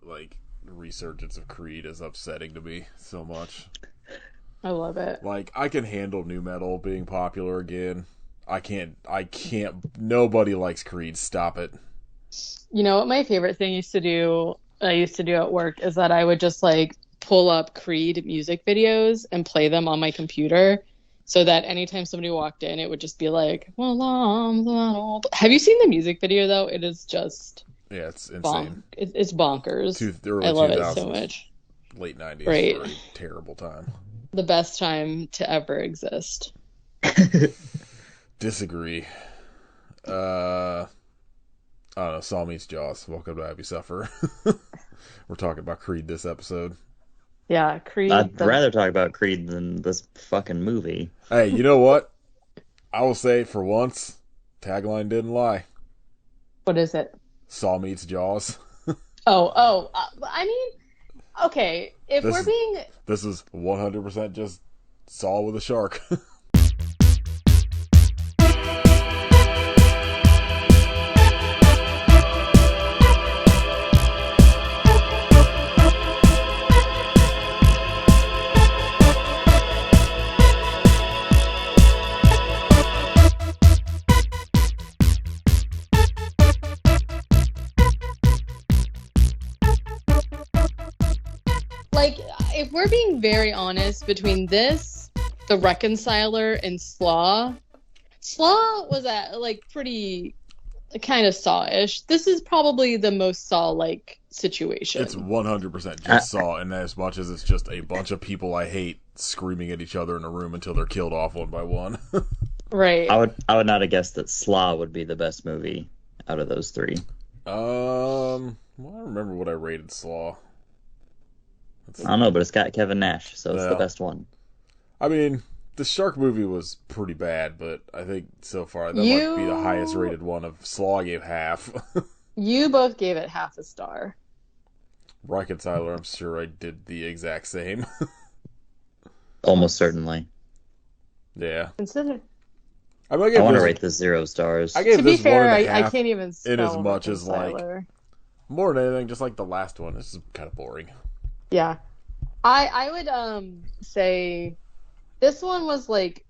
like resurgence of Creed is upsetting to me so much. I love it. Like, I can handle new metal being popular again. I can't. Nobody likes Creed. Stop it. You know what my favorite thing I used to do at work is that I would just like pull up Creed music videos and play them on my computer so that anytime somebody walked in, it would just be like, well, have you seen the music video though? It is just Yeah, it's insane. It's bonkers. Early I love 2000s, it so much. late 90s, Right. for a terrible time. The best time to ever exist. Disagree. I don't know. Saw meets Jaws. Welcome to Happy Suffer. We're talking about Creed this episode. Yeah, Creed. I'd rather talk about Creed than this fucking movie. Hey, you know what? I will say, for once, tagline didn't lie. What is it? Saw meets Jaws. I mean, okay, if we're being... This is 100% just Saw with a shark. Like, if we're being very honest, between this, The Reconciler, and Slaw was at, like, pretty kind of Saw-ish. This is probably the most Saw-like situation. It's 100% just Saw, and as much as it's just a bunch of people I hate screaming at each other in a room until they're killed off one by one. Right. I would not have guessed that Slaw would be the best movie out of those three. Well, I don't remember what I rated Slaw. I don't know, but it's got Kevin Nash, so it's the Yeah. best one. I mean, the shark movie was pretty bad, but I think so far that might be the highest rated one of Slaw. I gave half. You both gave it half a star. Reconciler, I'm sure I did the exact same. Almost certainly. Yeah. Consider. I I want to rate this 0 stars. I gave To be this fair, one and a I half can't even spell in as much as, like, Reconciler. more than anything, just like the last one. This is kind of boring. Yeah. I would say this one was like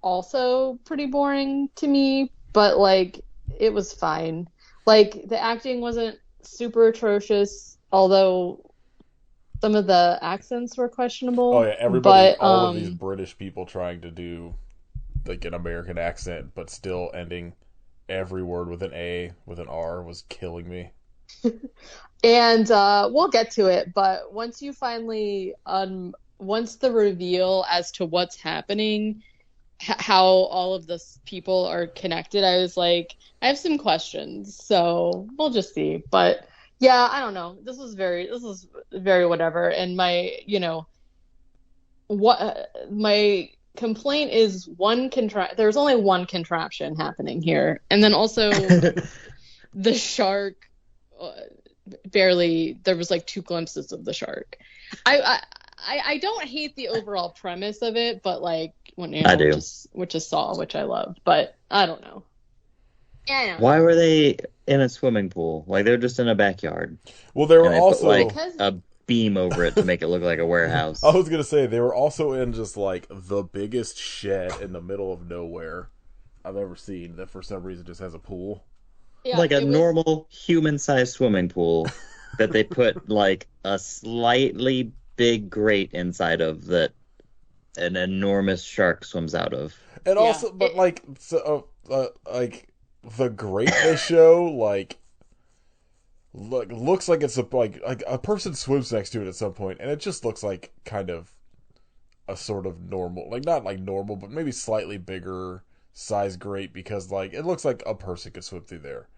also pretty boring to me, but like it was fine. Like the acting wasn't super atrocious, although some of the accents were questionable. Oh yeah, everybody, but, all of these British people trying to do like an American accent, but still ending every word with an A with an R was killing me. And we'll get to it, but once you finally, once the reveal as to what's happening, how all of this people are connected, I was like, I have some questions, so we'll just see. But yeah, I don't know. This was very whatever. And my complaint is there's only one contraption happening here, and then also the shark. Barely, there was like 2 glimpses of the shark. I don't hate the overall premise of it, but like I do. which is Saw, which I love, but I don't know. Yeah. Why were they in a swimming pool? Like they're just in a backyard. Well, they were And they also put, like a beam over it to make it look like a warehouse. I was gonna say they were also in just like the biggest shed in the middle of nowhere I've ever seen that for some reason just has a pool. Yeah, Like a normal human-sized swimming pool that they put like a slightly big grate inside of that an enormous shark swims out of. And also, but like the grate they show looks like it's like a person swims next to it at some point, and it just looks like kind of a sort of normal, like not like normal, but maybe slightly bigger size grate, because like it looks like a person could swim through there.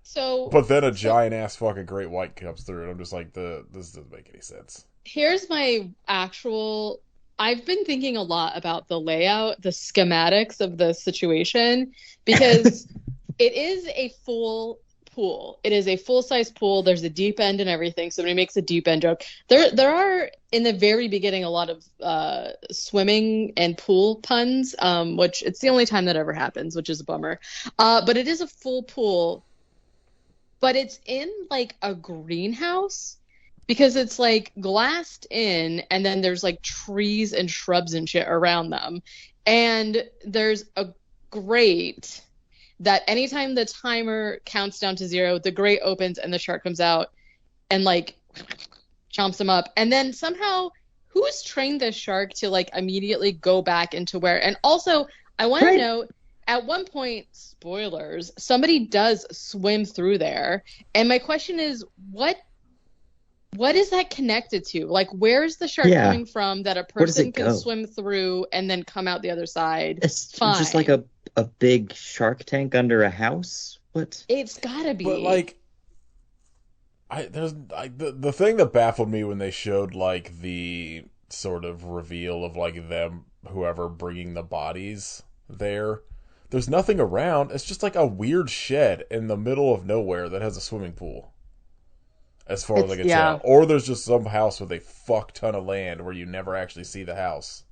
So, but then a giant ass fucking great white comes through, and I'm just like, this doesn't make any sense. Here's my actual. I've been thinking a lot about the layout, the schematics of the situation, because it is a full pool. It is a full-size pool. There's a deep end and everything. Somebody makes a deep end joke. There are in the very beginning a lot of swimming and pool puns, which it's the only time that ever happens, which is a bummer. But it is a full pool. but it's in like a greenhouse because it's like glassed in, and then there's like trees and shrubs and shit around them. And there's a grate that anytime the timer counts down to 0, the grate opens and the shark comes out and like chomps them up. And then somehow, who's trained this shark to like immediately go back into where? And also, I want to note, at one point, spoilers, somebody does swim through there. And my question is, what is that connected to? Like, where's the shark coming from that a person can swim through and then come out the other side? It's just like a big shark tank under a house? What? It's gotta be. But like, the thing that baffled me when they showed like the sort of reveal of like them, whoever bringing the bodies there, there's nothing around. It's just like a weird shed in the middle of nowhere that has a swimming pool, as far as I can tell. Or there's just some house with a fuck ton of land where you never actually see the house.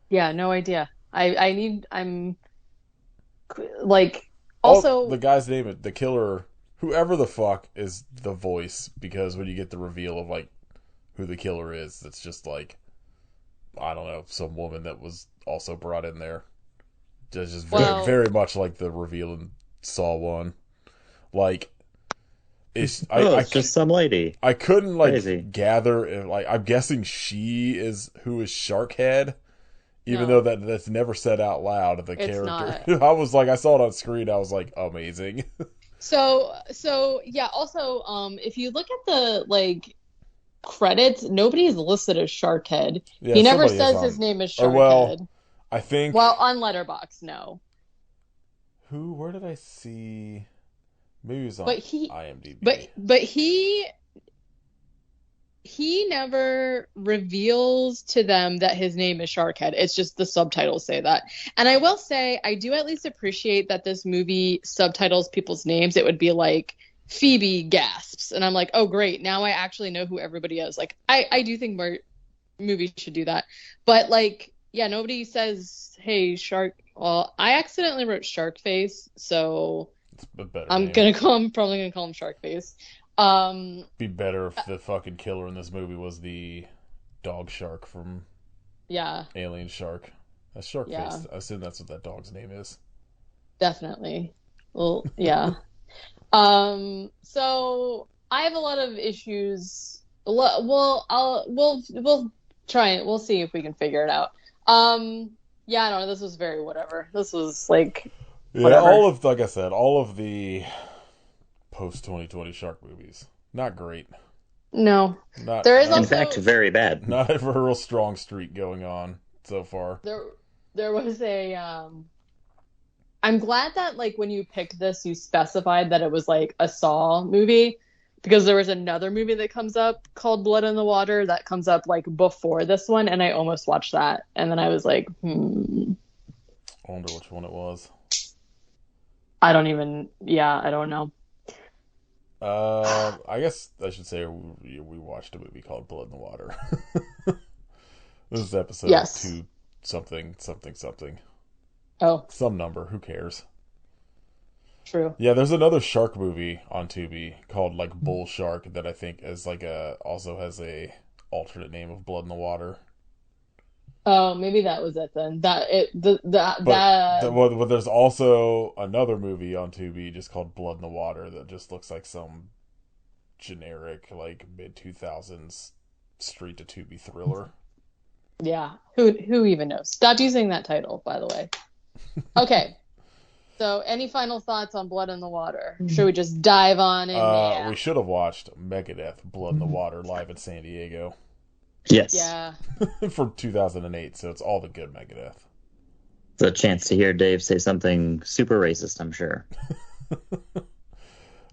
Yeah, no idea. I'm like, also the guy's name, the killer, whoever the fuck is the voice, because when you get the reveal of like who the killer is, it's just like, I don't know, some woman that was also brought in there. Just very much like the reveal in Saw 1. Like, it's just some lady. I couldn't like gather, like, I'm guessing she is who is Sharkhead, even though that's never said out loud. The character, I was like, I saw it on screen, I was like, amazing. So yeah. Also, if you look at the like credits, nobody is listed as Sharkhead. Yeah, he never says his name is Sharkhead. Well, I think. Well, on Letterboxd, no. Where did I see? Maybe it was on IMDb. But he never reveals to them that his name is Sharkhead. It's just the subtitles say that. And I will say, I do at least appreciate that this movie subtitles people's names. It would be like, Phoebe gasps. And I'm like, oh, great. Now I actually know who everybody is. Like, I do think more movies should do that. But, like, yeah, nobody says, hey, shark. Well, I accidentally wrote shark face, so it's a better I'm name. probably gonna call him shark face. Be better if the fucking killer in this movie was the dog shark from Alien Shark. That's Shark Face. I assume that's what that dog's name is. Definitely. Well, yeah. So I have a lot of issues. We'll try it. We'll see if we can figure it out. Yeah, I don't know. This was very whatever. This was like whatever. Like I said, all of the post 2020 shark movies, not great. No, there is in fact very bad. Not a real strong streak going on so far. There was a. I'm glad that like when you picked this, you specified that it was like a Saw movie, because there was another movie that comes up called Blood in the Water that comes up like before this one, and I almost watched that, and then I was like, I wonder which one it was. I don't know. I guess I should say we watched a movie called Blood in the Water. This is episode 2 something. Oh. Some number, who cares? True. Yeah, there's another shark movie on Tubi called like Bull Shark that I think is like also has a alternate name of Blood in the Water. Oh, maybe that was it then. But there's also another movie on Tubi just called Blood in the Water that just looks like some generic like mid-2000s straight to Tubi thriller. Yeah, who even knows? Stop using that title, by the way. Okay. So, any final thoughts on Blood in the Water? Should we just dive on in there? We should have watched Megadeth, Blood in the Water, live in San Diego. Yes. Yeah. From 2008, so it's all the good Megadeth. It's a chance to hear Dave say something super racist, I'm sure.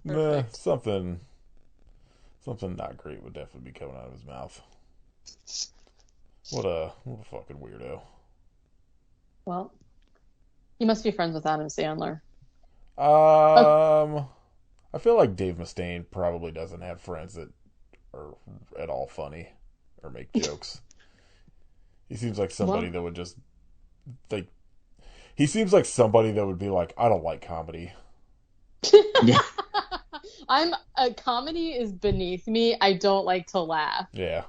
Nah, something not great would definitely be coming out of his mouth. What a fucking weirdo. Well, you must be friends with Adam Sandler. I feel like Dave Mustaine probably doesn't have friends that are at all funny or make jokes. He seems like somebody that would just like. He seems like somebody that would be like, I don't like comedy. Yeah. A comedy is beneath me. I don't like to laugh. Yeah.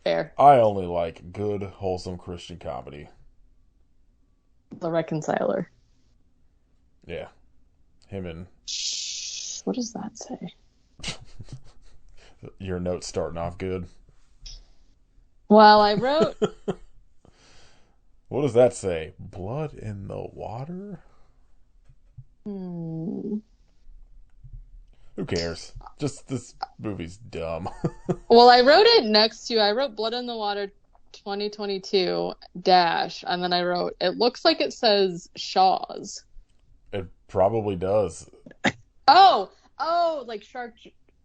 Fair. I only like good, wholesome Christian comedy. The Reconciler. Yeah. Him and What does that say? your notes starting off good. Well, I wrote. What does that say? Blood in the water? Hmm. Who cares? Just this movie's dumb. Well, I wrote it next to. I wrote Blood in the Water 2022 dash, and then I wrote. It looks like it says Shaw's. It probably does. Oh, like shark,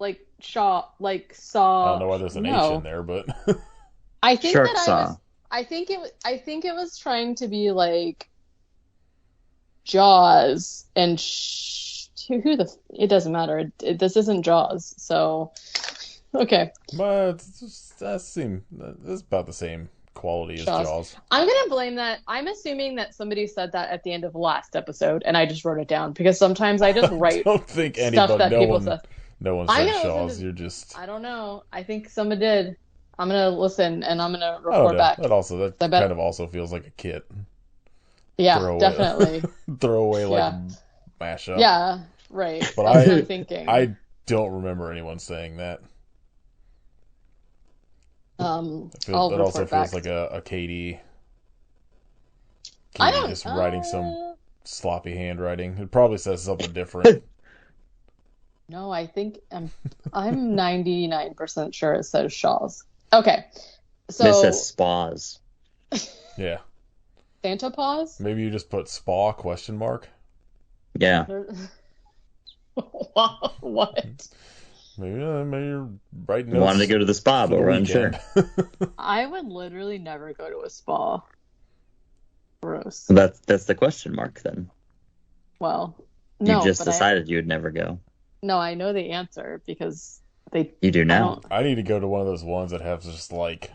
like Shaw, like Saw. I don't know why there's an H in there, but I think Shark that Saw. I think it was trying to be like Jaws and it doesn't matter. This isn't Jaws, so okay. but that's about the same quality as Jaws. I'm gonna blame that. I'm assuming that somebody said that at the end of the last episode, and I just wrote it down because sometimes I just write I don't think stuff anybody, that people say. no one I'm said gonna Jaws. listen to- You're just. I don't know. I think someone did. I'm gonna listen and I'm gonna I don't report know. back. That I bet- kind of also feels like a kit. Yeah, Throwaway. definitely. Throwaway like Yeah. mashup. Yeah, right. But That's what I'm thinking. I don't remember anyone saying that. I'll It also report back. feels like a Katie. I Katie don't. just writing some sloppy handwriting. It probably says something different. No, I think I'm 99% sure it says Shaw's. Okay, so Mrs. Spas. Yeah. Santa Paws. Maybe you just put spa ? Yeah. What? Maybe you're writing notes. Wanted to go to the spa, for but the we're unsure. weekend. I would literally never go to a spa. Gross. So that's the question mark then. Well, You no, just but decided you would never go. no, I know the answer because they. You do I now. don't- I need to go to one of those ones that have just like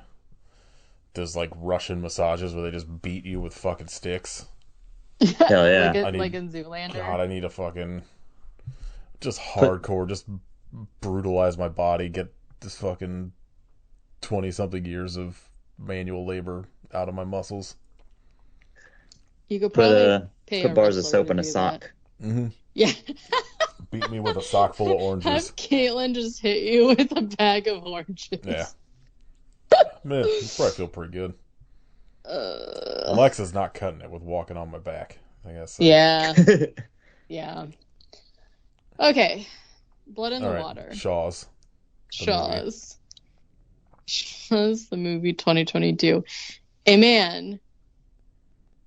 those like Russian massages where they just beat you with fucking sticks. Hell yeah. like in Zoolander. God, I need a fucking just hardcore, just brutalize my body, get this fucking 20-something years of manual labor out of my muscles. You could probably pay Put a bars of wrestler soap to in a do sock. Mm-hmm. that. Yeah. Beat me with a sock full of oranges. Have Caitlin just hit you with a bag of oranges. Yeah. Man, you probably feel pretty good. Uh, Alexa's not cutting it with walking on my back. I guess. yeah. Yeah. Okay. Blood in All the right. Water. Shaw's. Shaw's. Shaw's the movie 2022. A man.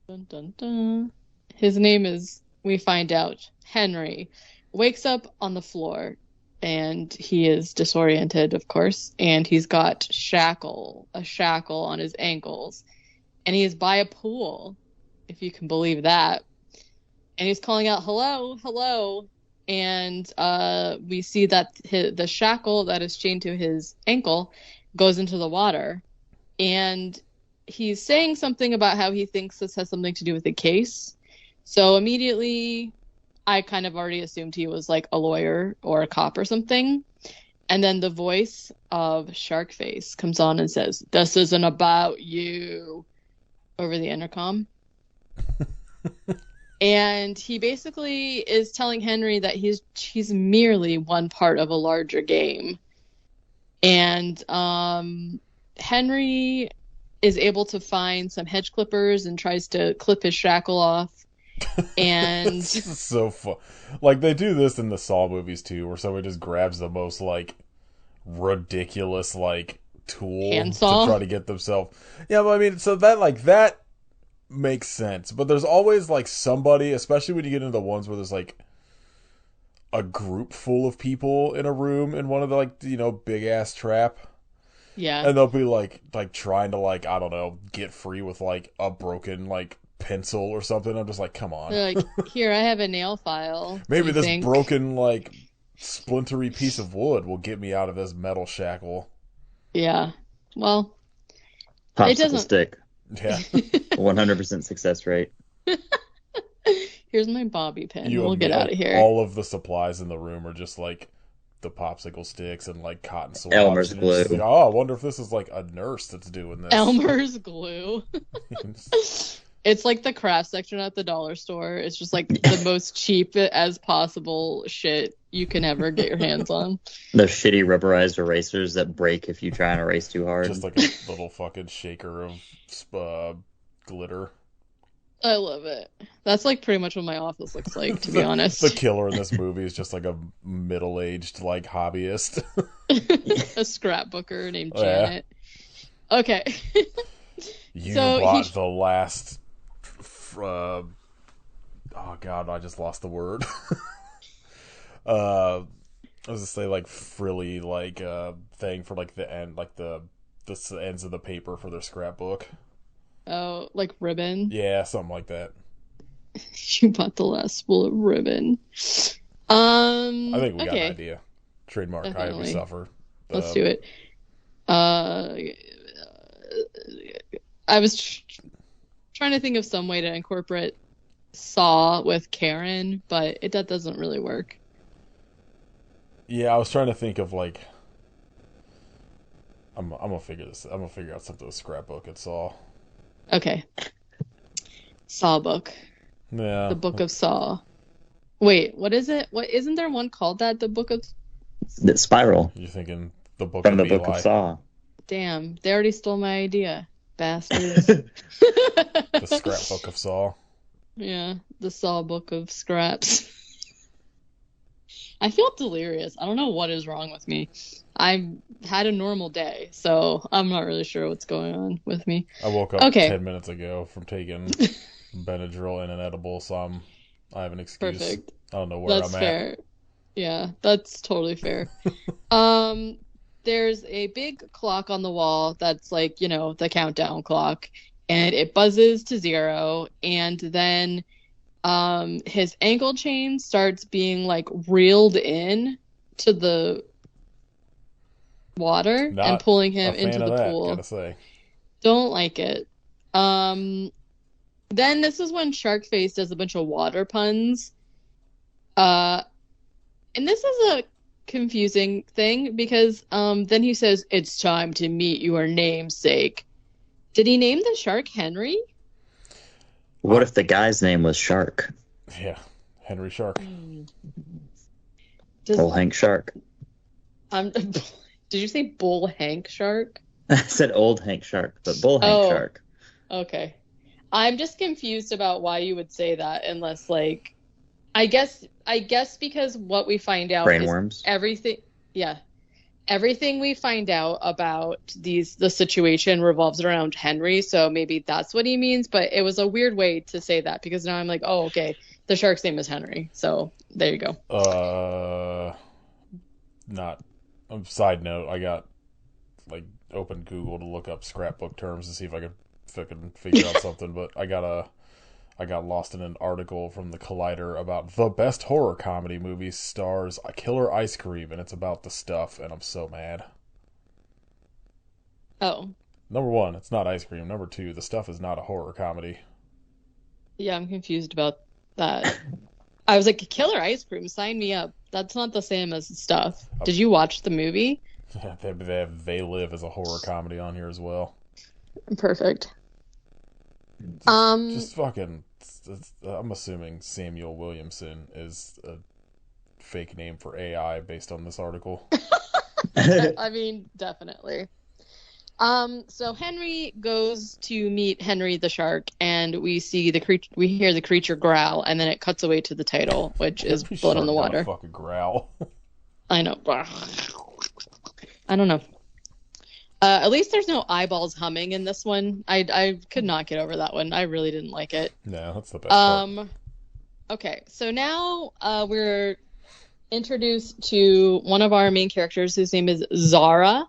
Dun, dun, dun. His name is, we find out, Henry. Wakes up on the floor and he is disoriented, of course, and he's got a shackle on his ankles. And he is by a pool, if you can believe that. And he's calling out, hello, hello. And we see that the shackle that is chained to his ankle goes into the water. And he's saying something about how he thinks this has something to do with the case. So immediately, I kind of already assumed he was like a lawyer or a cop or something. And then the voice of Sharkface comes on and says, "This isn't about you," over the intercom. And he basically is telling Henry that he's merely one part of a larger game. And Henry is able to find some hedge clippers and tries to clip his shackle off. And This is so fun. Like they do this in the Saw movies too, where somebody just grabs the most like ridiculous like tool Handsaw? to try to get themselves. Yeah, but I mean, so that makes sense. But there's always like somebody, especially when you get into the ones where there's like a group full of people in a room in one of the like big ass trap. yeah, And they'll be like trying to like, I don't know, get free with like a broken like pencil or something. I'm just like, come on. they're like, here, I have a nail file. Maybe You this think? broken like splintery piece of wood will get me out of this metal shackle. Yeah. Well, Popsicle doesn't- stick. Yeah. 100% success rate. here's my bobby pin. You We'll get admit out of here. All of the supplies in the room are just like the popsicle sticks and like cotton swabs. Elmer's and you're just glue. like, oh, I wonder if this is like a nurse that's doing this. Elmer's glue. It's like the craft section at the dollar store. It's just like the most cheap as possible shit you can ever get your hands on. Those shitty rubberized erasers that break if you try and erase too hard. Just like a little fucking shaker of glitter. I love it. That's like pretty much what my office looks like, to be honest. The killer in this movie is just like a middle-aged like hobbyist. A scrapbooker named Janet. Yeah. Okay. You So bought the last. Oh god, I just lost the word. I was gonna say like frilly like thing for like the end, like the ends of the paper for their scrapbook. Oh, like ribbon? Yeah, something like that. You bought the last spool of ribbon. I think we got an idea. Trademark. Definitely. I Have You Suffer. Let's do it. I was trying to think of some way to incorporate Saw with Karen, but that doesn't really work. Yeah, I was trying to think of like. I'm gonna figure this. I'm gonna figure out something with scrapbook and Saw. Okay. Saw book. Yeah. The Book of Saw. Wait, what is it? What isn't there one called that? The Book of The Spiral. You're thinking the book From of the Book Eli. of Saw. Damn, they already stole my idea. Bastards. The scrapbook of Saw. Yeah, the Saw Book of Scraps. I feel delirious. I don't know what is wrong with me. I had a normal day, so I'm not really sure what's going on with me. I woke up Okay. 10 minutes ago from taking Benadryl and an edible, so I have an excuse. Perfect. I don't know where That's I'm fair. at. Yeah, that's totally fair. There's a big clock on the wall that's like, the countdown clock, and it buzzes to 0, and then his ankle chain starts being like reeled in to the water Not and pulling A him fan into of the that, pool. gotta say. Don't like it. Then this is when Sharkface does a bunch of water puns. And this is a confusing thing because then he says, "It's time to meet your namesake." Did he name the shark Henry? What if the guy's name was Shark? Yeah, Henry Shark. Bull Hank Shark. Did you say Bull Hank Shark? I said old Hank Shark, but Bull Hank Oh. Shark. Okay. I'm just confused about why you would say that unless like I guess because what we find out is Brainworms. everything we find out about the situation revolves around Henry, so maybe that's what he means, but it was a weird way to say that because now I'm like, oh, okay, the shark's name is Henry, so there you go. Side note, I got like open Google to look up scrapbook terms to see if I could figure out something, but I got lost in an article from the Collider about the best horror comedy movie stars a killer ice cream, and it's about the stuff, and I'm so mad. Oh. Number 1, it's not ice cream. Number 2, the stuff is not a horror comedy. Yeah, I'm confused about that. I was like, killer ice cream, sign me up. That's not the same as stuff. Did you watch the movie? Yeah, they have They Live as a horror comedy on here as well. Perfect. Just fucking. I'm assuming Samuel Williamson is a fake name for AI based on this article. I mean, definitely. So Henry goes to meet Henry the shark, and we see we hear the creature growl, and then it cuts away to the title, which is Every Blood on the shark got a Water. fucking growl. I know. I don't know. At least there's no eyeballs humming in this one. I could not get over that one. I really didn't like it. No, that's the best part. Okay, so now we're introduced to one of our main characters whose name is Zara,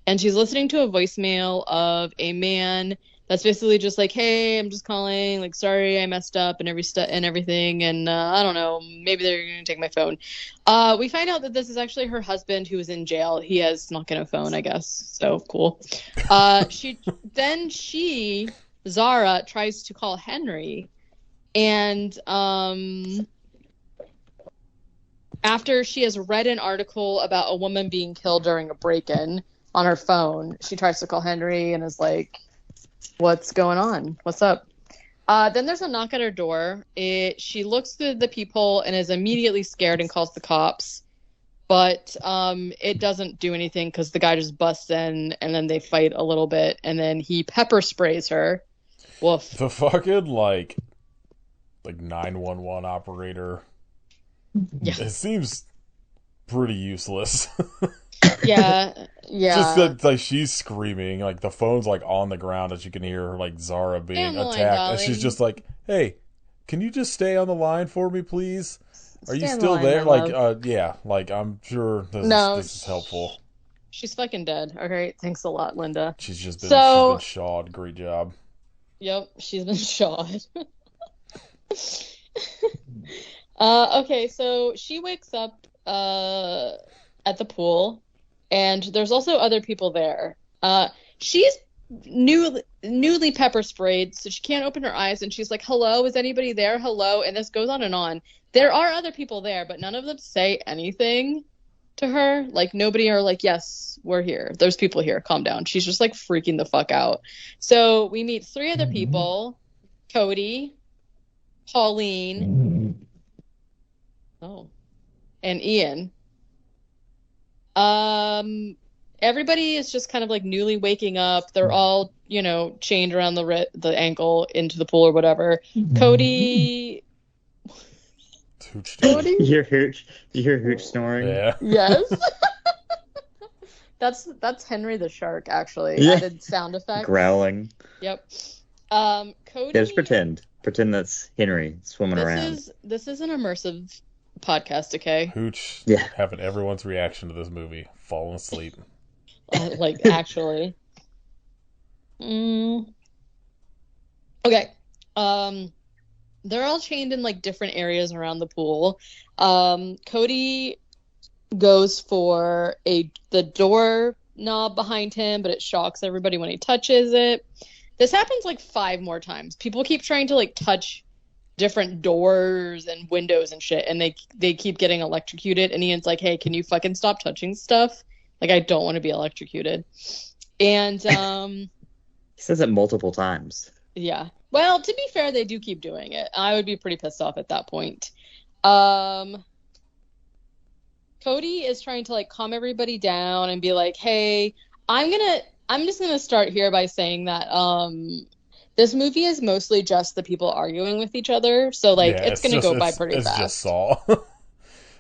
and she's listening to a voicemail of a man that's basically just like, "Hey, I'm just calling, like, sorry I messed up and everything, and I don't know, maybe they're gonna take my phone." We find out that this is actually her husband who is in jail. He has snuck in a phone, I guess. So cool. Zara tries to call Henry, and after she has read an article about a woman being killed during a break-in on her phone, she tries to call Henry and is like, what's going on? What's up? Then there's a knock at her door. She looks through the peephole and is immediately scared and calls the cops. But it doesn't do anything because the guy just busts in and then they fight a little bit and then he pepper sprays her. Woof. The fucking, like 911 operator. Yeah. It seems pretty useless. Yeah. Just that, like, she's screaming, like, the phone's, like, on the ground as you can hear her, like, Zara being Line, attacked. And she's darling. just like, hey, can you just stay on the line for me, please? Are you Stay on the still line, there? my Like, love. yeah, like, I'm sure this is helpful. She's fucking dead. Okay, thanks a lot, Linda. She's just been, So- she's been shawed. Great job. Yep, she's been shot. Okay, so she wakes up at the pool, and there's also other people there. She's newly pepper sprayed, so she can't open her eyes, and she's like, hello, is anybody there? Hello, and this goes on and on. There are other people there, but none of them say anything to her. Like, nobody are like, yes, we're here. There's people here. Calm down. She's just like freaking the fuck out. So we meet three other people: Cody, Pauline, and Ian. Everybody is just kind of like newly waking up. They're all, chained around the ankle into the pool or whatever. Cody. Hooch Cody? You hear Hooch snoring? Yeah. Yes. That's Henry the shark, actually. Yeah. Added sound effects. Growling. Yep. Cody. Yeah, just pretend. Pretend that's Henry swimming around. This is an immersive podcast, okay? Hooch Yeah. having everyone's reaction to this movie, falling asleep. Like, actually. Okay. They're all chained in like different areas around the pool. Cody goes for the door knob behind him, but it shocks everybody when he touches it. This happens like 5 more times. People keep trying to like touch different doors and windows and shit, and they keep getting electrocuted. And Ian's like, hey, can you fucking stop touching stuff? Like, I don't want to be electrocuted. And He says it multiple times. yeah. Well, to be fair, they do keep doing it. I would be pretty pissed off at that point. Cody is trying to like calm everybody down and be like, hey, I'm just gonna start here by saying that this movie is mostly just the people arguing with each other. So like, Yeah, it's gonna go by pretty it's fast. just Saw.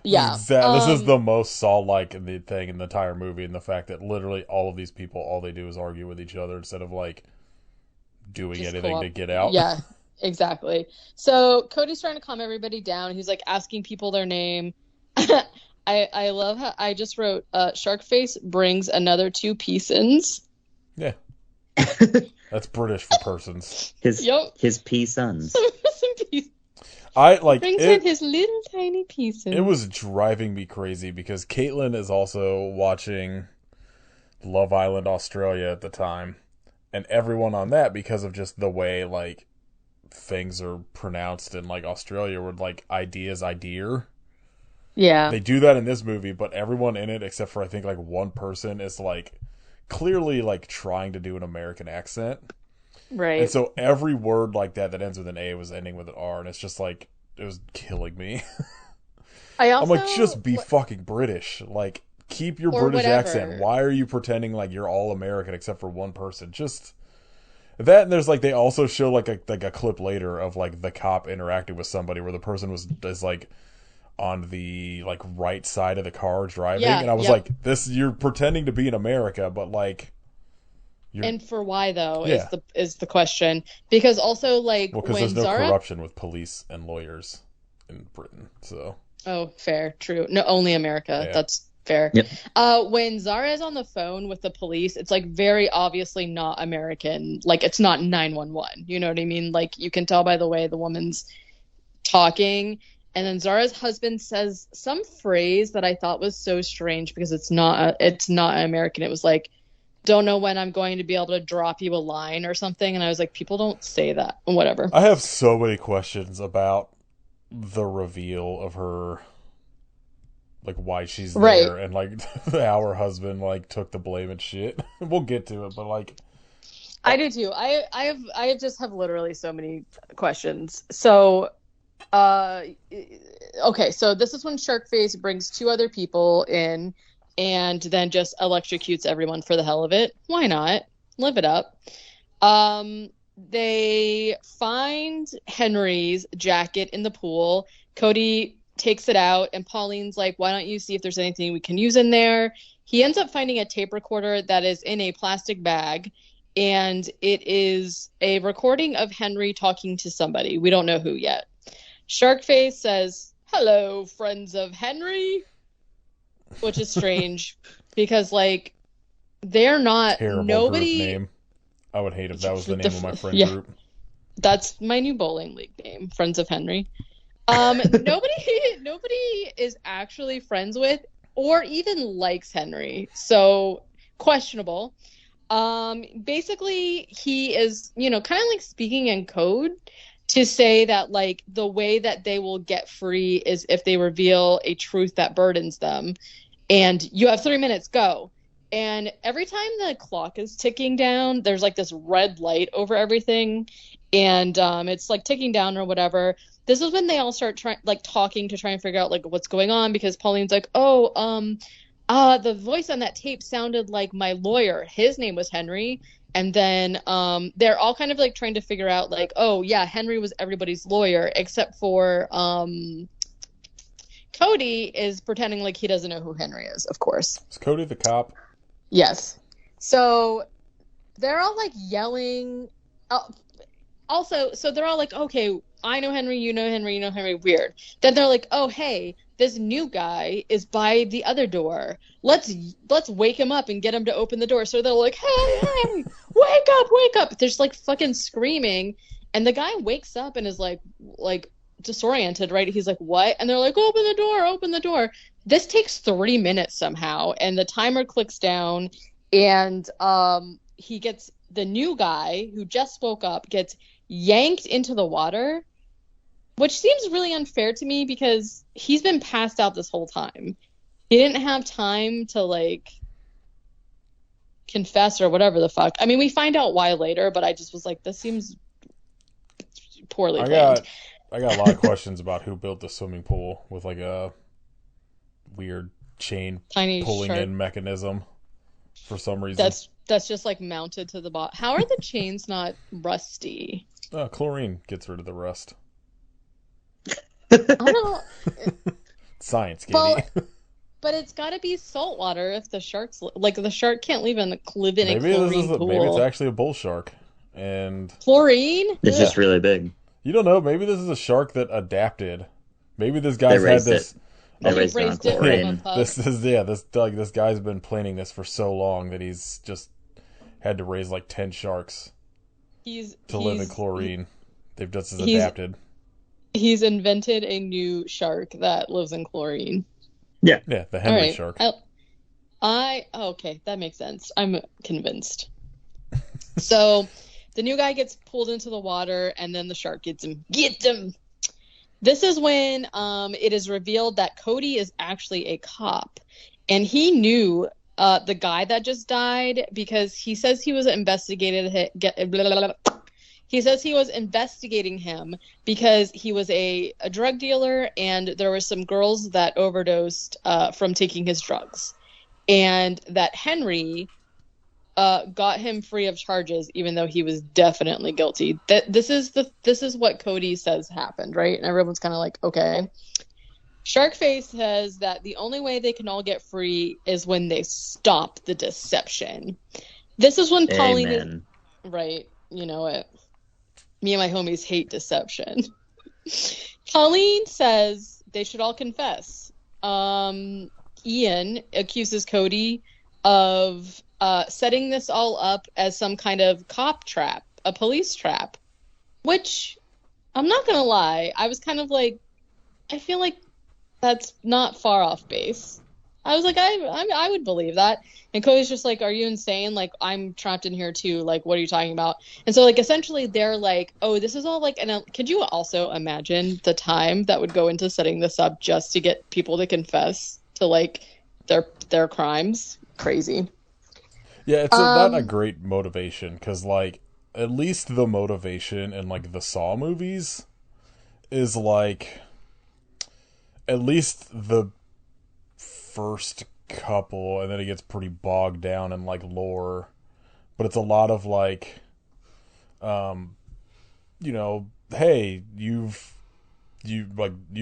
Yeah. This is the most Saw-like thing in the entire movie, and the fact that literally all of these people, all they do is argue with each other instead of like doing Just anything to get out. Yeah, exactly. So Cody's trying to calm everybody down. He's like asking people their name. I love how I just wrote Sharkface brings another 2 peasants. Yeah. That's British for persons. His pea sons. Some peasants. I like Brings it. in his little tiny peasants. It was driving me crazy because Caitlin is also watching Love Island Australia at the time, and everyone on that, because of just the way like things are pronounced in like Australia, were like ideas idea. Yeah. They do that in this movie, but everyone in it, except for I think like one person, is like clearly like trying to do an American accent. Right. And so every word like that ends with an A was ending with an R, and it's just like, it was killing me. I'm like, just be fucking British. Like, keep your Or British whatever. accent. Why are you pretending like you're all American except for one person? Just that, and there's like, they also show like a clip later of like the cop interacting with somebody where the person is like on the like right side of the car driving, Yeah, and I was yep. like, this, you're pretending to be in America, but like, And for why though Yeah. is the question, because also like well, because when there's no Zara corruption with police and lawyers in Britain, so Oh, fair, true. No, only America. Yeah. That's fair. Yep. When Zara is on the phone with the police, it's like very obviously not American. Like it's not 911. You know what I mean? Like you can tell by the way the woman's talking. And then Zara's husband says some phrase that I thought was so strange because it's not American. It was like, don't know when I'm going to be able to drop you a line or something. And I was like, people don't say that. Whatever. I have so many questions about the reveal of her like why she's Right. there, and like how her husband like took the blame and shit. We'll get to it, but like I do too. I just have literally so many questions. So, okay, so this is when Sharkface brings two other people in and then just electrocutes everyone for the hell of it. Why not? Live it up. They find Henry's jacket in the pool. Cody takes it out, and Pauline's like, why don't you see if there's anything we can use in there? He ends up finding a tape recorder that is in a plastic bag, and it is a recording of Henry talking to somebody. We don't know who yet. Sharkface says, hello, friends of Henry, which is strange because, like, they're not terrible nobody group name. I would hate if that was the name of my friend Yeah. group. That's my new bowling league name, Friends of Henry. Nobody is actually friends with or even likes Henry, so questionable. Basically, he is, kind of like speaking in code to say that, like, the way that they will get free is if they reveal a truth that burdens them. And you have 3 minutes, go. And every time the clock is ticking down, there's like this red light over everything. And it's like ticking down or whatever. This is when they all start talking to try and figure out like what's going on, because Pauline's like, the voice on that tape sounded like my lawyer. His name was Henry. And then they're all kind of like trying to figure out like, oh yeah, Henry was everybody's lawyer except for Cody is pretending like he doesn't know who Henry is, of course. Is Cody the cop? Yes. So they're all like yelling. Also, so they're all like, okay, I know Henry, you know Henry, you know Henry, weird. Then they're like, oh, hey, this new guy is by the other door. Let's wake him up and get him to open the door. So they're like, hey, wake up. They're just like fucking screaming. And the guy wakes up and is like disoriented, right? He's like, what? And they're like, open the door. This takes 3 minutes somehow. And the timer clicks down, and the new guy who just woke up gets yanked into the water, which seems really unfair to me because he's been passed out this whole time. He didn't have time to like confess or whatever the fuck. I mean, we find out why later, but I just was like, this seems poorly planned. I got a lot of questions about who built the swimming pool with like a weird chain Tiny pulling shark. in mechanism for some reason. That's just like mounted to the bottom. How are the chains not rusty? Chlorine gets rid of the rust. I don't. Science, Katie. Well, but it's got to be salt water if the shark's like the shark can't live in a chlorine pool. Maybe it's actually a bull shark, and Chlorine? It's Ugh. just really big. you don't know. Maybe this is a shark that adapted. Maybe this guy's had raised this. They He raised it on raised it from chlorine. a pup. This guy's been planning this for so long that he's just had to raise like 10 sharks to live in chlorine. They've just adapted. He's invented a new shark that lives in chlorine. Yeah, the Henry All right. shark. Okay, that makes sense. I'm convinced. So the new guy gets pulled into the water, and then the shark gets him. Get him! This is when it is revealed that Cody is actually a cop, and he knew the guy that just died because he says he was He says he was investigating him because he was a drug dealer, and there were some girls that overdosed from taking his drugs, and that Henry got him free of charges, even though he was definitely guilty. This is what Cody says happened, right? And everyone's kind of like, okay. Sharkface says that the only way they can all get free is when they stop the deception. This is when Pauline Amen. is right. You know it. Me and my homies hate deception. Pauline says they should all confess. Ian accuses Cody of setting this all up as some kind of cop trap, a police trap, which I'm not going to lie. I was kind of like, I feel like that's not far off base. I was like, I would believe that. And Cody's just like, are you insane? Like, I'm trapped in here too. Like, what are you talking about? And so, like, essentially they're like, oh, this is all like, and could you also imagine the time that would go into setting this up just to get people to confess to like their crimes. Crazy. Yeah, it's not a great motivation because, like, at least the motivation in like the Saw movies is like at least the first couple, and then it gets pretty bogged down in like lore. But it's a lot of like, you know, hey, you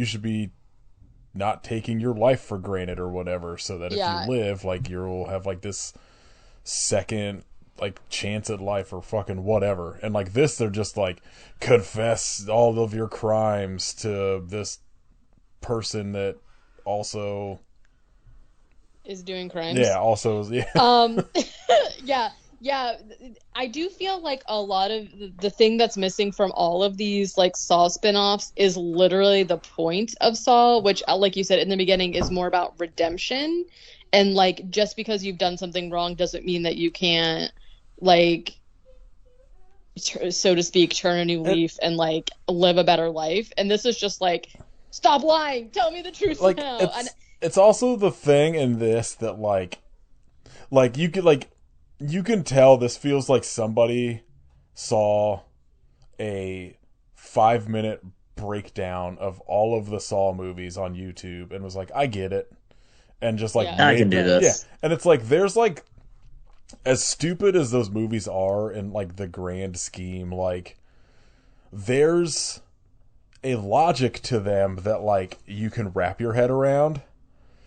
should be not taking your life for granted or whatever, so that if you live, like, you'll have like this second like chance at life or fucking whatever. And like this, they're just like, confess all of your crimes to this person that also is doing crimes. Yeah, also yeah. I do feel like a lot of the thing that's missing from all of these like Saw spin-offs is literally the point of Saw, which, like you said in the beginning, is more about redemption. And like, just because you've done something wrong doesn't mean that you can't, like, so to speak, turn a new leaf and like live a better life. And this is just like, stop lying, tell me the truth like, now. It's also the thing in this that like you can tell this feels like somebody saw a 5-minute breakdown of all of the Saw movies on YouTube and was like, I get it. And just like, I can do this. Yeah. And it's like, there's like, as stupid as those movies are in like the grand scheme, like, there's a logic to them that like you can wrap your head around.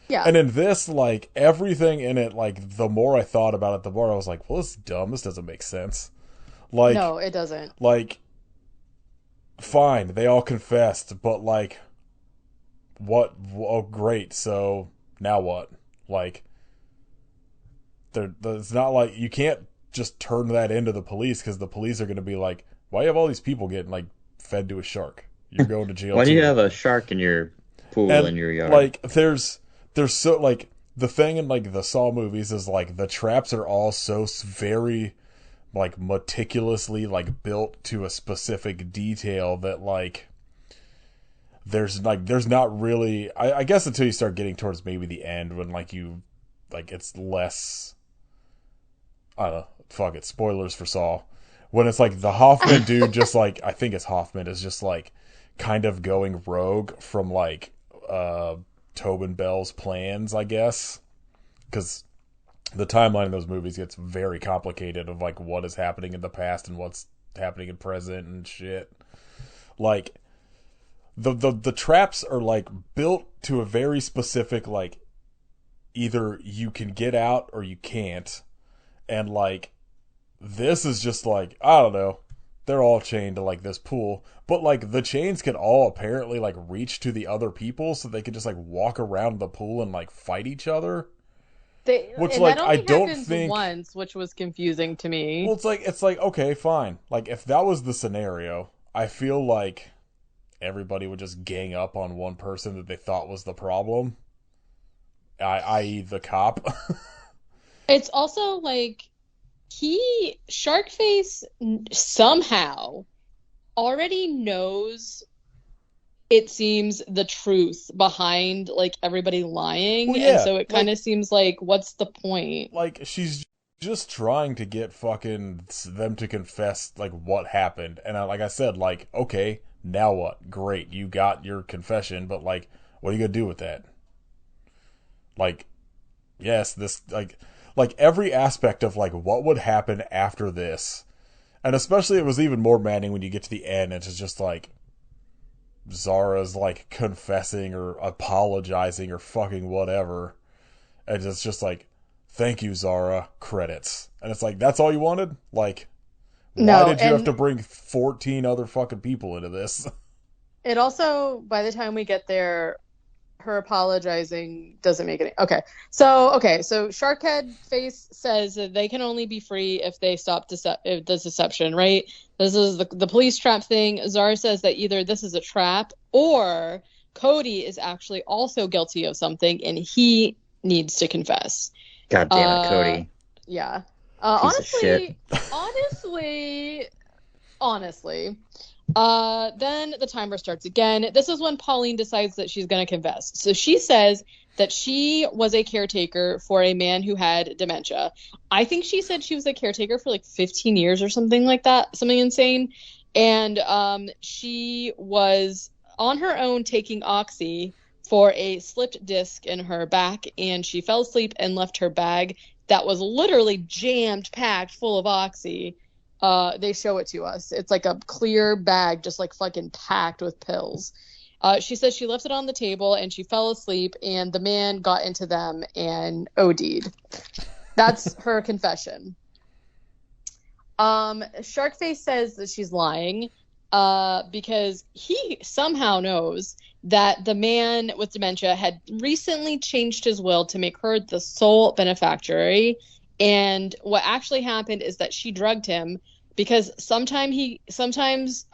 Yeah. And in this, like, everything in it, like, the more I thought about it, the more I was like, well, this is dumb. This doesn't make sense. Like, no, it doesn't. Like, fine, they all confessed, but like, what? Oh, great. So now what? Like, it's not like you can't just turn that into the police, because the police are going to be like, why do you have all these people getting like fed to a shark? You're going to jail. Why do you have a shark in your pool in your yard? Like, there's so, like, the thing in like the Saw movies is like the traps are all so very like meticulously like built to a specific detail that like there's not really, I guess, until you start getting towards maybe the end when like you like it's less, I don't know, fuck it, spoilers for Saw, when it's like the Hoffman dude just like, I think it's Hoffman, is just like kind of going rogue from like Tobin Bell's plans, I guess, because the timeline in those movies gets very complicated of like what is happening in the past and what's happening in present and shit. Like the traps are like built to a very specific, like, either you can get out or you can't. And like this is just like, I don't know, they're all chained to like this pool, but like the chains can all apparently like reach to the other people, so they could just like walk around the pool and like fight each other. Which, like, I don't think once, which was confusing to me. Well, it's like okay, fine. Like, if that was the scenario, I feel like everybody would just gang up on one person that they thought was the problem, i.e. the cop. It's also like Sharkface somehow already knows, it seems, the truth behind like everybody lying. Well, yeah, and so it kind of seems like, what's the point? Like, she's just trying to get fucking them to confess like what happened, and like I said, like, okay, now what? Great, you got your confession, but like, what are you gonna do with that? Like, yes, this like every aspect of like what would happen after this, and especially it was even more maddening when you get to the end. It's just like Zara's like confessing or apologizing or fucking whatever, and it's just like, thank you, Zara, credits. And it's like, that's all you wanted? Like, why did you have to bring 14 other fucking people into this? It also, by the time we get there, her apologizing doesn't make any... So Sharkhead Face says that they can only be free if they stop the deception, right? This is the police trap thing. Zara says that either this is a trap or Cody is actually also guilty of something and he needs to confess. God damn it, Cody. Yeah. Honestly, then the timer starts again. This is when Pauline decides that she's going to confess. So she says that she was a caretaker for a man who had dementia. I think she said she was a caretaker for like 15 years or something like that, something insane. And she was on her own taking Oxy for a slipped disc in her back, and she fell asleep and left her bag that was literally jammed packed full of Oxy. They show it to us. It's like a clear bag, just like fucking packed with pills. She says she left it on the table and she fell asleep, and the man got into them and OD'd. That's her confession. Sharkface says that she's lying because he somehow knows that the man with dementia had recently changed his will to make her the sole beneficiary. And what actually happened is that she drugged him because sometimes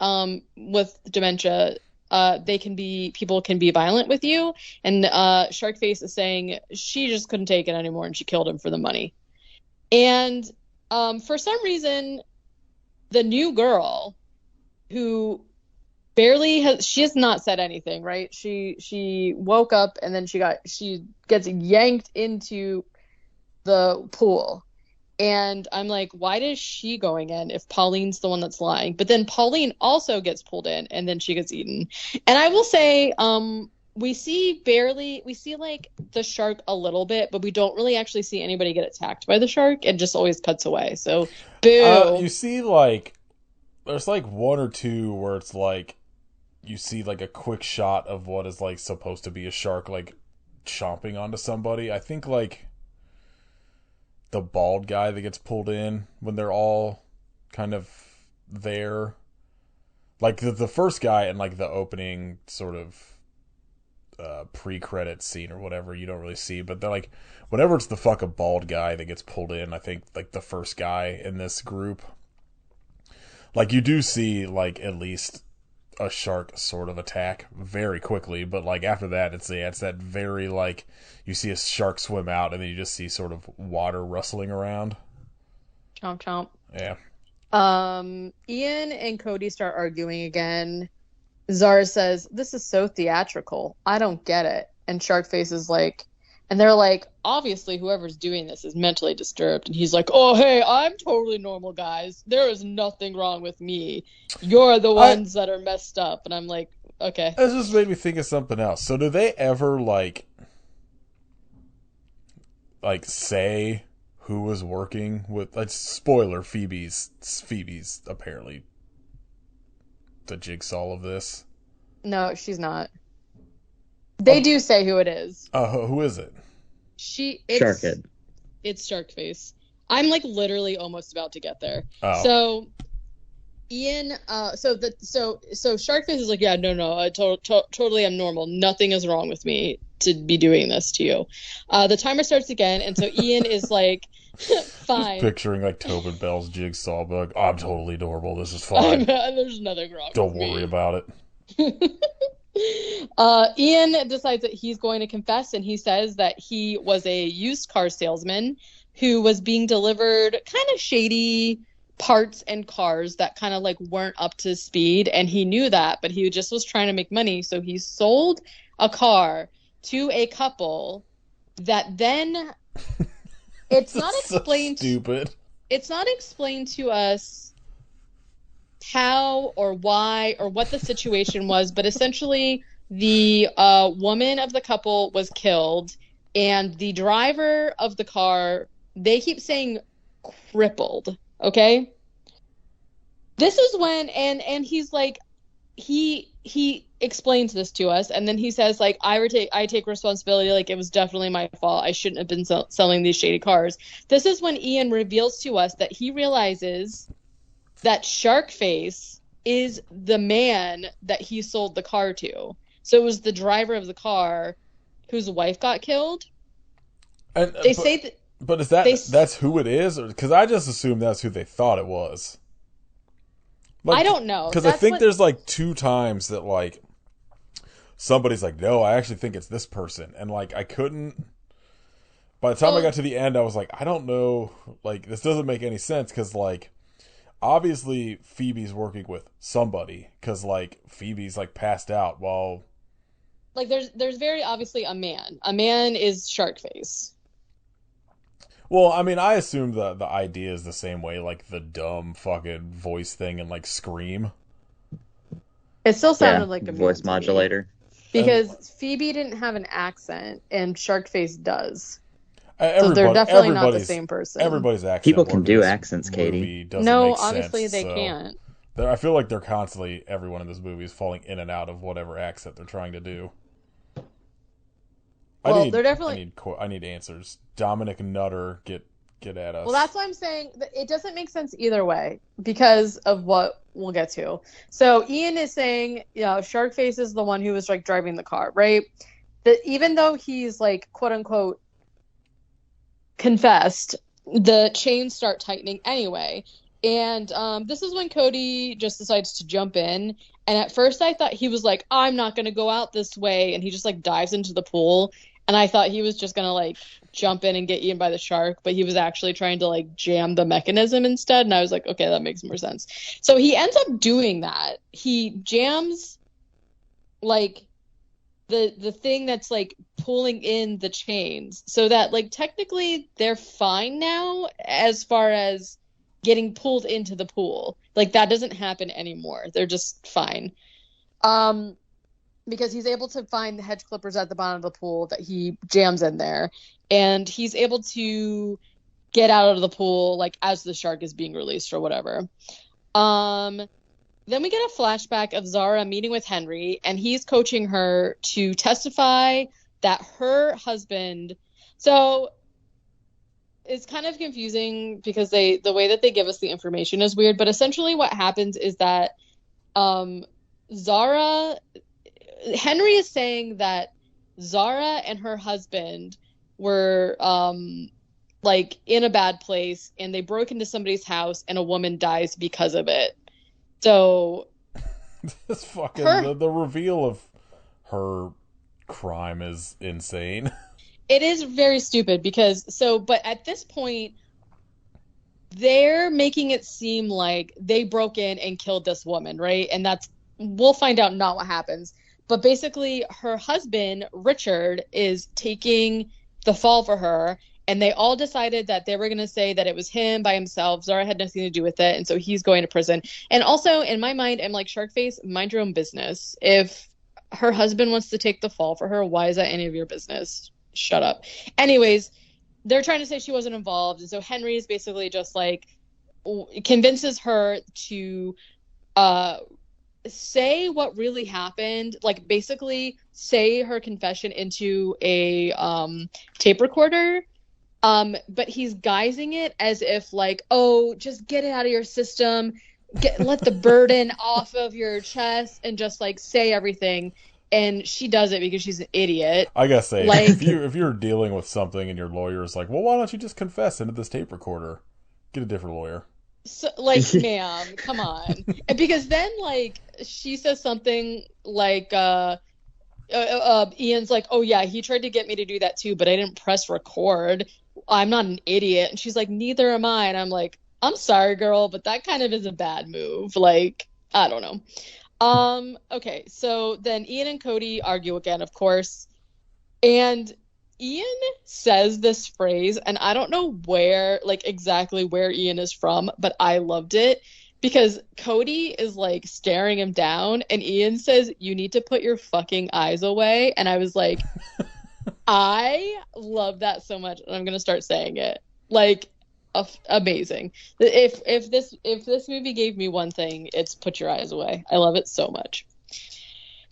with dementia, people can be violent with you. And Sharkface is saying she just couldn't take it anymore and she killed him for the money. And for some reason, the new girl who she has not said anything, right? She woke up and then she gets yanked into the pool. And I'm like, why is she going in if Pauline's the one that's lying? But then Pauline also gets pulled in and then she gets eaten. And I will say, we see like the shark a little bit, but we don't really actually see anybody get attacked by the shark. It just always cuts away. So, boo. You see, like, there's like one or two where it's like, you see like a quick shot of what is like supposed to be a shark like chomping onto somebody. I think like the bald guy that gets pulled in when they're all kind of there. Like the first guy in like the opening sort of pre-credit scene or whatever, you don't really see, but they're like, whenever it's the fucking bald guy that gets pulled in, I think like the first guy in this group, like you do see like at least a shark sort of attack very quickly, but like after that it's that very like you see a shark swim out and then you just see sort of water rustling around. Chomp chomp. Yeah. Ian and Cody start arguing again. Zara says, "This is so theatrical. I don't get it." And Sharkface is like, and they're like, obviously whoever's doing this is mentally disturbed. And he's like, "Oh, hey, I'm totally normal, guys. There is nothing wrong with me. You're the ones that are messed up." And I'm like, okay. That just made me think of something else. So do they ever like say who was working with, like, spoiler, Phoebe's apparently the jigsaw of this? No, she's not. They do say who it is. Who is it? Sharkhead. It's Sharkface. I'm like literally almost about to get there. Oh. So Ian, so Sharkface is like, yeah, no, I totally am normal. Nothing is wrong with me to be doing this to you. The timer starts again, and so Ian is like, fine. Just picturing like Tobin Bell's jigsaw, but like, I'm totally normal. This is fine. There's nothing wrong. Don't worry about it. Ian decides that he's going to confess, and he says that he was a used car salesman who was being delivered kind of shady parts and cars that kind of like weren't up to speed, and he knew that, but he just was trying to make money, so he sold a car to a couple that then it's not explained. So stupid. It's not explained to us how or why or what the situation was, but essentially the woman of the couple was killed, and the driver of the car, they keep saying crippled. Okay, this is when and he's like, he explains this to us, and then he says like, I take responsibility, like it was definitely my fault, I shouldn't have been selling these shady cars. This is when Ian reveals to us that he realizes that Sharkface is the man that he sold the car to. So it was the driver of the car whose wife got killed. And they say that. But is that's who it is? Because I just assumed that's who they thought it was. Like, I don't know. Because I think there's like 2 times that like somebody's like, no, I actually think it's this person. And like I couldn't. By the time I got to the end, I was like, I don't know. Like this doesn't make any sense because like obviously Phoebe's working with somebody because like Phoebe's like passed out while like there's very obviously a man. A man is Sharkface. Well, I mean, I assume the idea is the same way, like the dumb fucking voice thing and like Scream. It still Yeah, sounded like a man voice to me. modulator. Because Phoebe didn't have an accent and Sharkface does. So Everybody, they're definitely not the everybody's- same person. Everybody's accent. People work can in do this accents, Katie. movie doesn't No, make obviously sense, they so can't. I feel like they're constantly, everyone in this movie is falling in and out of whatever accent they're trying to do. Well, they're definitely. I need answers. Dominic Nutter, get at us. Well, that's why I'm saying that it doesn't make sense either way because of what we'll get to. So Ian is saying, Sharkface is the one who was like driving the car, right? That even though he's like quote unquote confessed, the chains start tightening anyway. And this is when Cody just decides to jump in. And at first I thought he was like, I'm not going to go out this way. And he just like dives into the pool. And I thought he was just going to like jump in and get eaten by the shark. But he was actually trying to like jam the mechanism instead. And I was like, okay, that makes more sense. So he ends up doing that. He jams like the thing that's like pulling in the chains so that like technically they're fine now as far as getting pulled into the pool. Like that doesn't happen anymore. They're just fine. Because he's able to find the hedge clippers at the bottom of the pool that he jams in there, and he's able to get out of the pool like as the shark is being released or whatever. Then we get a flashback of Zara meeting with Henry, and he's coaching her to testify that her husband. So it's kind of confusing because the way that they give us the information is weird, but essentially what happens is that Henry is saying that Zara and her husband were like in a bad place, and they broke into somebody's house and a woman dies because of it. So this fucking the reveal of her crime is insane. It is very stupid but at this point they're making it seem like they broke in and killed this woman, right? And we'll find out not what happens. But basically her husband, Richard, is taking the fall for her, and they all decided that they were going to say that it was him by himself. Zara had nothing to do with it, and so he's going to prison. And also, in my mind, I'm like, Sharkface, mind your own business. If her husband wants to take the fall for her, why is that any of your business? Shut up. Anyways, they're trying to say she wasn't involved, and so Henry is basically just like convinces her to say what really happened, like basically say her confession into a tape recorder, but he's guising it as if like, oh, just get it out of your system, let the burden off of your chest and just like say everything. And she does it because she's an idiot. I gotta say, like, if you're dealing with something and your lawyer is like, well, why don't you just confess into this tape recorder? Get a different lawyer. So, like, ma'am, come on. And because then, like, she says something like, Ian's like, oh, yeah, he tried to get me to do that, too, but I didn't press record. I'm not an idiot. And she's like, neither am I. And I'm like, I'm sorry, girl, but that kind of is a bad move. Like, I don't know. Okay, so then Ian and Cody argue again, of course. And Ian says this phrase, and I don't know exactly where Ian is from, but I loved it because Cody is like staring him down, and Ian says, "You need to put your fucking eyes away." And I was like, I love that so much, and I'm gonna start saying it. Like, amazing. If this movie gave me one thing, it's put your eyes away. I love it so much.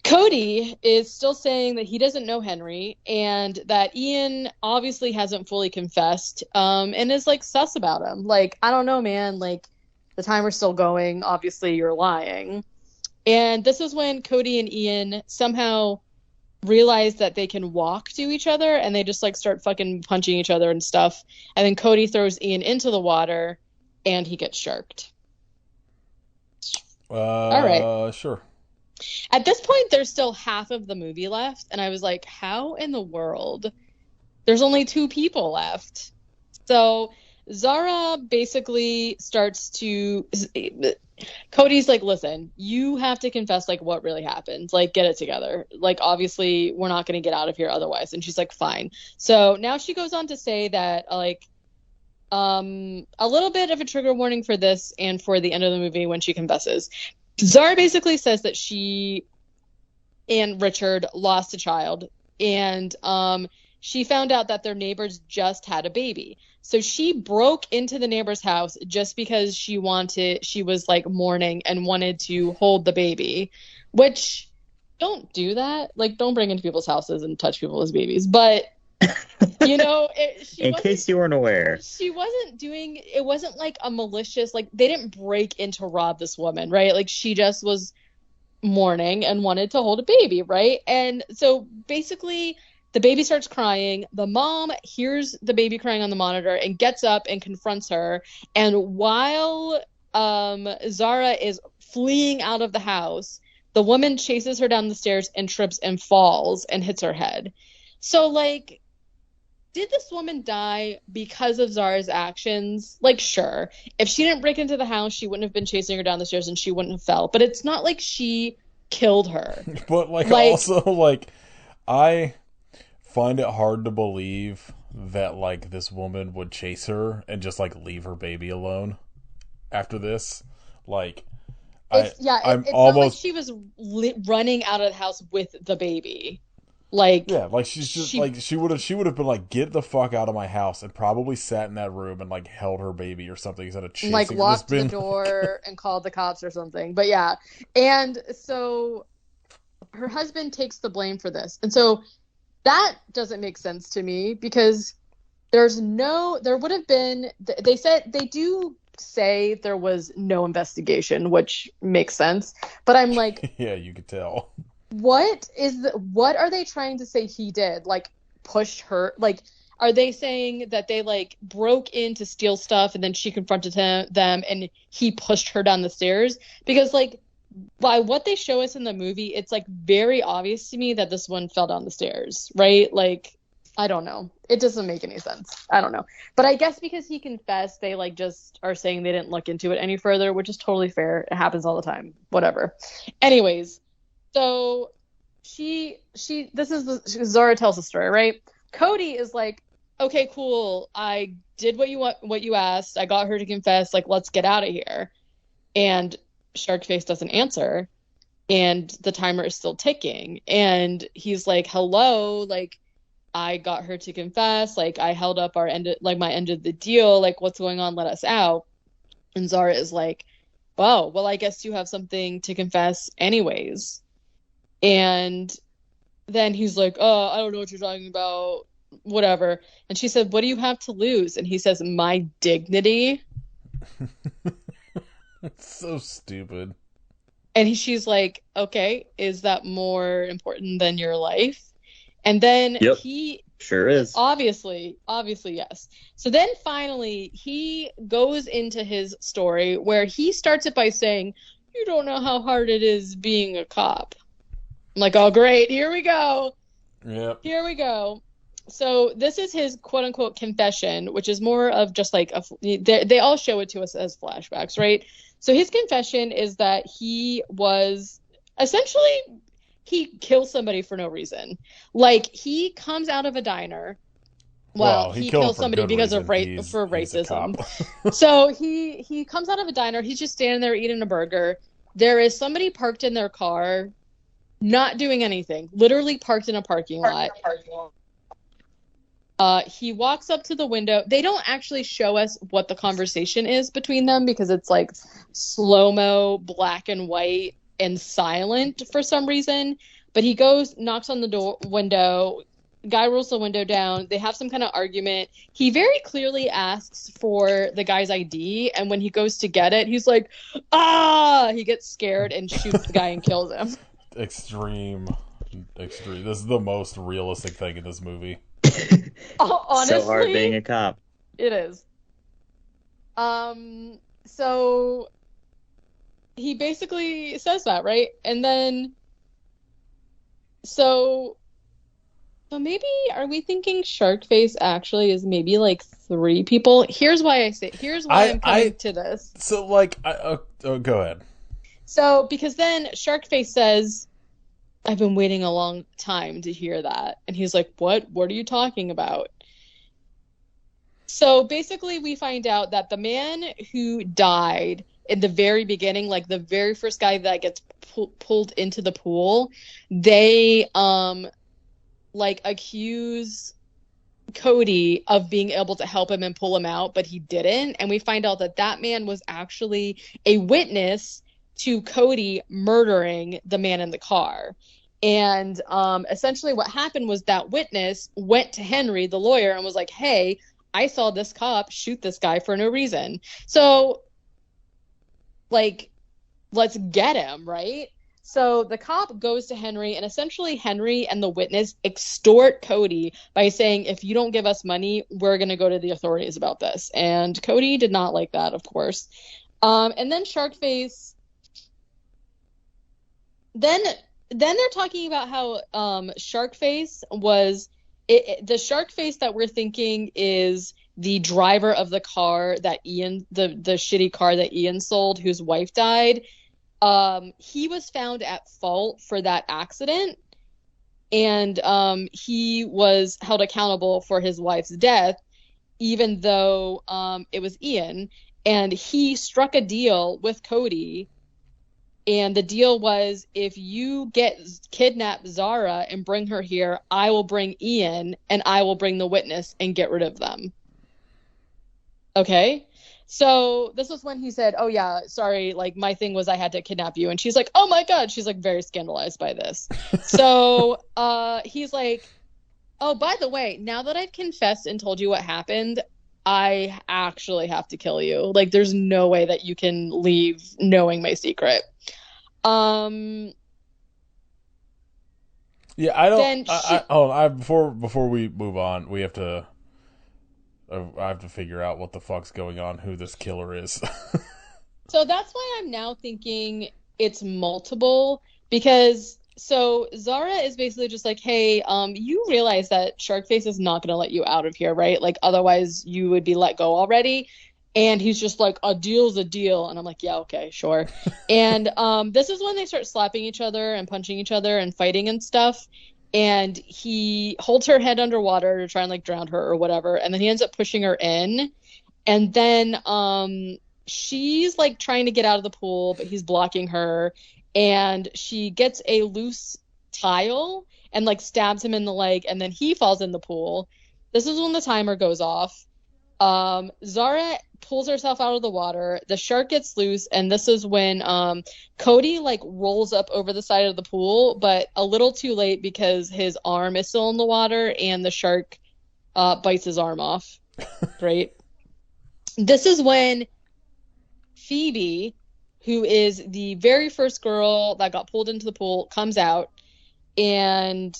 Cody is still saying that he doesn't know Henry and that Ian obviously hasn't fully confessed, and is like sus about him. Like, I don't know, man. Like, the timer's still going. Obviously, you're lying. And this is when Cody and Ian somehow realize that they can walk to each other, and they just like start fucking punching each other and stuff. And then Cody throws Ian into the water, and he gets sharked. All right. Sure. At this point, there's still half of the movie left, and I was like, how in the world? There's only 2 people left. So Zara basically starts to Cody's like, listen, you have to confess like what really happened. Like, get it together. Like, obviously, we're not going to get out of here otherwise. And she's like, fine. So now she goes on to say that a little bit of a trigger warning for this and for the end of the movie when she confesses. Zara basically says that she and Richard lost a child, and she found out that their neighbors just had a baby. So she broke into the neighbor's house just because she was like mourning and wanted to hold the baby, which don't do that. Like, don't break into people's houses and touch people's babies. But, you know, in case you weren't aware, she wasn't doing, it wasn't like a malicious, like they didn't break in to rob this woman, right? Like she just was mourning and wanted to hold a baby, right? And so basically the baby starts crying. The mom hears the baby crying on the monitor and gets up and confronts her. And while Zara is fleeing out of the house, the woman chases her down the stairs and trips and falls and hits her head. So, like, did this woman die because of Zara's actions? Like, sure. If she didn't break into the house, she wouldn't have been chasing her down the stairs and she wouldn't have fell. But it's not like she killed her. But, like also, like, I find it hard to believe that, like, this woman would chase her and just, like, leave her baby alone after this. Like, it's almost not like she was running out of the house with the baby. Like, yeah, like she's just like she would have been like, get the fuck out of my house, and probably sat in that room and like held her baby or something instead of chasing. Like locked the door and called the cops or something. But yeah, and so her husband takes the blame for this, and so that doesn't make sense to me because there would have been. They said they do say there was no investigation, which makes sense. But I'm like, yeah, you could tell. What are they trying to say he did? Like, pushed her? Like, are they saying that they, like, broke in to steal stuff and then she confronted them and he pushed her down the stairs? Because, like, by what they show us in the movie, it's, like, very obvious to me that this one fell down the stairs, right? Like, I don't know. It doesn't make any sense. I don't know. But I guess because he confessed, they, like, just are saying they didn't look into it any further, which is totally fair. It happens all the time. Whatever. Anyways. So Zara tells the story, right? Cody is like, okay, cool. I did what you asked. I got her to confess. Like, let's get out of here. And Sharkface doesn't answer. And the timer is still ticking. And he's like, hello, like, I got her to confess. Like, I held up my end of the deal. Like, what's going on? Let us out. And Zara is like, oh, well, I guess you have something to confess anyways. And then he's like, oh, I don't know what you're talking about, whatever. And she said, what do you have to lose? And he says, my dignity. It's so stupid. And she's like, okay, is that more important than your life? And then he sure is. Obviously, yes. So then finally he goes into his story where he starts it by saying, you don't know how hard it is being a cop. I'm like, oh, great. Here we go. Yep. Here we go. So this is his quote-unquote confession, which is more of just like they all show it to us as flashbacks, right? So his confession is that he was essentially he kills somebody for no reason. Like, he comes out of a diner. Well, he kills somebody because of racism. So he comes out of a diner. He's just standing there eating a burger. There is somebody parked in their car, not doing anything, literally parked in a parking lot. He walks up to the window. They don't actually show us what the conversation is between them because it's like slow-mo, black and white, and silent for some reason. But he goes, knocks on the window. Guy rolls the window down. They have some kind of argument. He very clearly asks for the guy's ID, and when he goes to get it, he's like, ah! He gets scared and shoots the guy and kills him. Extreme. This is the most realistic thing in this movie. Honestly, so hard being a cop. It is. So he basically says that, right? And then, so So maybe are we thinking Sharkface actually is maybe like three people? Here's why I'm coming I to this. so like go ahead. So because then Sharkface says, I've been waiting a long time to hear that. And he's like, What? What are you talking about? So basically, we find out that the man who died in the very beginning, like the very first guy that gets pulled into the pool, they like accuse Cody of being able to help him and pull him out, but he didn't. And we find out that that man was actually a witness to Cody murdering the man in the car. And essentially, what happened was that witness went to Henry, the lawyer, and was like, Hey, I saw this cop shoot this guy for no reason. So, like, let's get him, right? So the cop goes to Henry, and essentially Henry and the witness extort Cody by saying, if you don't give us money, we're going to go to the authorities about this. And Cody did not like that, of course. And then Sharkface, then they're talking about how Sharkface was the Sharkface that we're thinking is the driver of the car that Ian, the shitty car that Ian sold, whose wife died. He was found at fault for that accident, and he was held accountable for his wife's death, even though it was Ian. And he struck a deal with Cody, and the deal was, if you kidnap Zara and bring her here, I will bring Ian and I will bring the witness and get rid of them. Okay? So this was when he said, oh yeah, sorry, like my thing was I had to kidnap you. And she's like, oh my God. She's like very scandalized by this. So he's like, oh, by the way, now that I've confessed and told you what happened, I actually have to kill you. Like there's no way that you can leave knowing my secret. Yeah, I Then don't. Before we move on, we have to. I have to figure out what the fuck's going on, who this killer is. so that's why I'm now thinking it's multiple, because so Zara is basically just like, hey, you realize that Sharkface is not going to let you out of here, right? Like otherwise you would be let go already. And he's just like, a deal's a deal. And I'm like, yeah, okay, sure. And this is when they start slapping each other and punching each other and fighting and stuff. And he holds her head underwater to try and like drown her or whatever. And then he ends up pushing her in. And then she's like trying to get out of the pool, but he's blocking her. And she gets a loose tile and like stabs him in the leg. And then he falls in the pool. This is when the timer goes off. Zara pulls herself out of the water. The shark gets loose, and this is when Cody like rolls up over the side of the pool, but a little too late because his arm is still in the water, and the shark bites his arm off. Right. This is when Phoebe, who is the very first girl that got pulled into the pool, comes out, and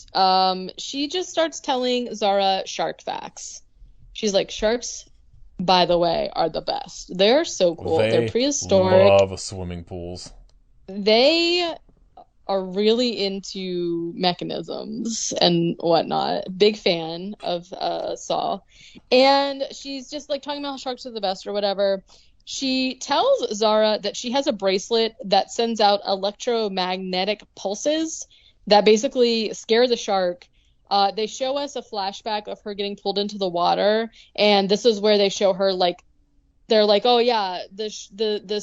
she just starts telling Zara shark facts. She's like, sharks, by the way, are the best. They're so cool. They're prehistoric. They love swimming pools. They are really into mechanisms and whatnot. Big fan of Saw. And she's just like talking about how sharks are the best or whatever. She tells Zara that she has a bracelet that sends out electromagnetic pulses that basically scare the shark. They show us a flashback of her getting pulled into the water, and this is where they show her like, they're like, oh yeah, this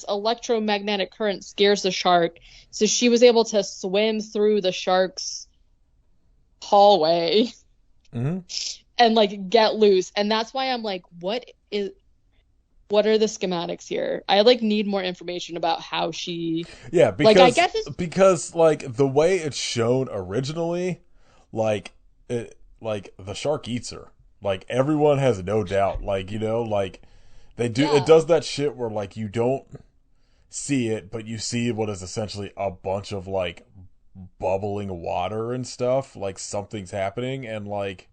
electromagnetic current scares the shark, so she was able to swim through the shark's hallway and like get loose. And that's why I'm like, what are the schematics here? I like need more information about how she. Yeah, because like, I guess because like the way it's shown originally, like. Like the shark eats her. Like everyone has no doubt. Like, you know, like they do. Yeah. It does that shit where like you don't see it, but you see what is essentially a bunch of like bubbling water and stuff. Like something's happening, and like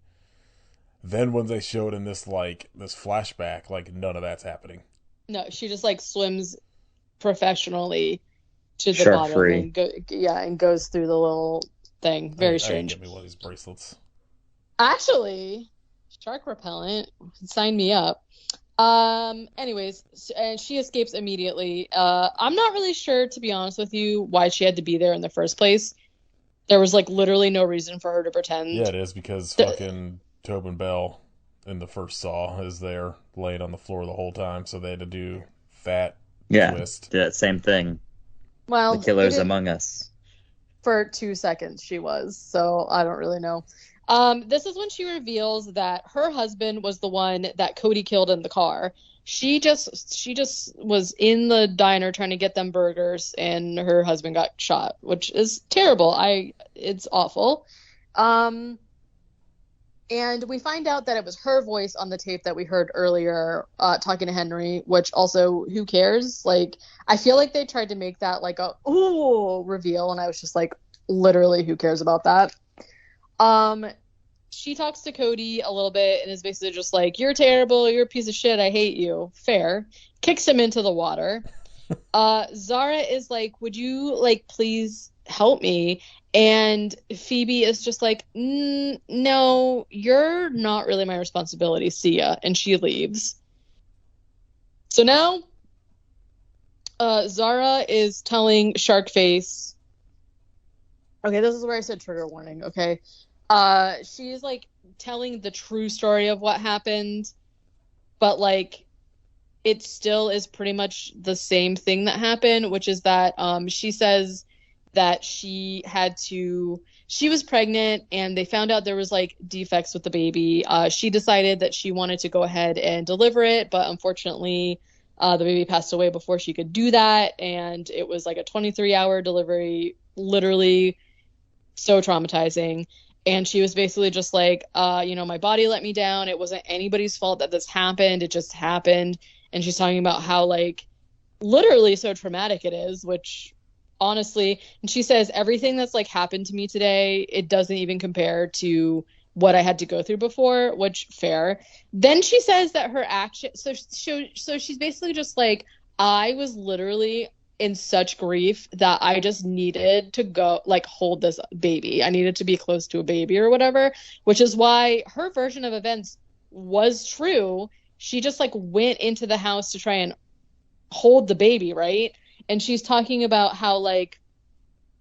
then when they show it in this like this flashback, like none of that's happening. No, she just like swims professionally to the shark bottom free. and goes through the little thing. Very strange. Get me one of these bracelets. Actually, shark repellent, sign me up. Anyways, and she escapes immediately. I'm not really sure, to be honest with you, why she had to be there in the first place. There was like literally no reason for her to Yeah, pretend. it is because The- fucking Tobin Bell in the first Saw is there laying on the floor the whole time, so they had to do fat Yeah, twist. that same thing. The well, killer's among us. for 2 seconds she was, so I don't really know. This is when she reveals that her husband was the one that Cody killed in the car. She just was in the diner trying to get them burgers, and her husband got shot, which is terrible. It's awful. Um, and we find out that it was her voice on the tape that we heard earlier, talking to Henry, which also, who cares? Like, I feel like they tried to make that like a ooh reveal, and I was just like, literally, who cares about that? Um, she talks to Cody a little bit and is basically just like, "You're terrible, you're a piece of shit, I hate you." Fair. Kicks him into the water. Zara is like, "Would you like please help me?" And Phoebe is just like, "No, you're not really my responsibility. See ya." And she leaves. So now, Zara is telling Sharkface. Okay, this is where I said trigger warning. Okay, she's like telling the true story of what happened, but like it still is pretty much the same thing that happened, which is that she says that she was pregnant and they found out there was like defects with the baby. She decided that she wanted to go ahead and deliver it, but unfortunately the baby passed away before she could do that, and it was like a 23-hour delivery, literally so traumatizing. And she was basically just like, my body let me down. It wasn't anybody's fault that this happened. It just happened. And she's talking about how, like, literally so traumatic it is, which honestly, and she says, everything that's like happened to me today, it doesn't even compare to what I had to go through before, which fair. Then she says that her action, so she's basically just like, I was literally in such grief that I just needed to go like hold this baby. I needed to be close to a baby or whatever, which is why her version of events was true. She just like went into the house to try and hold the baby, right? And she's talking about how like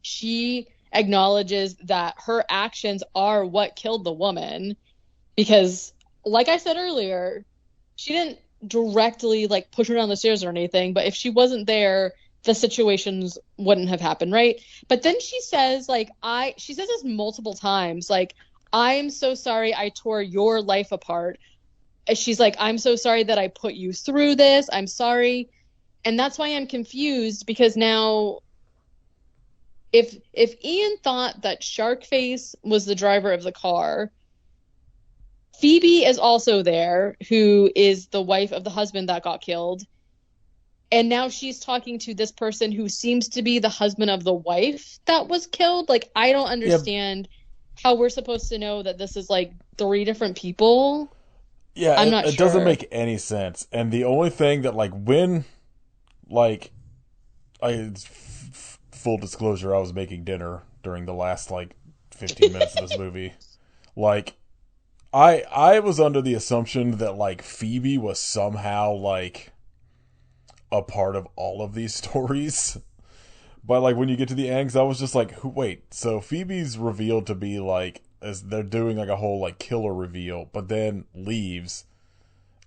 she acknowledges that her actions are what killed the woman, because like I said earlier, she didn't directly like push her down the stairs or anything, but if she wasn't there, the situations wouldn't have happened, right? But then she says like she says this multiple times, like, I'm so sorry I tore your life apart. She's like, I'm so sorry that I put you through this. I'm sorry. And that's why I'm confused, because now if Ian thought that Sharkface was the driver of the car, Phoebe is also there, who is the wife of the husband that got killed. And now she's talking to this person who seems to be the husband of the wife that was killed. Like, I don't understand how we're supposed to know that this is like 3 different people. Yeah, I'm not it sure. doesn't make any sense. And the only thing that like when like full disclosure, I was making dinner during the last like 15 minutes of this movie. Like I was under the assumption that like Phoebe was somehow like a part of all of these stories. But like when you get to the ends, I was just like, wait, so Phoebe's revealed to be like, as they're doing like a whole like killer reveal, but then leaves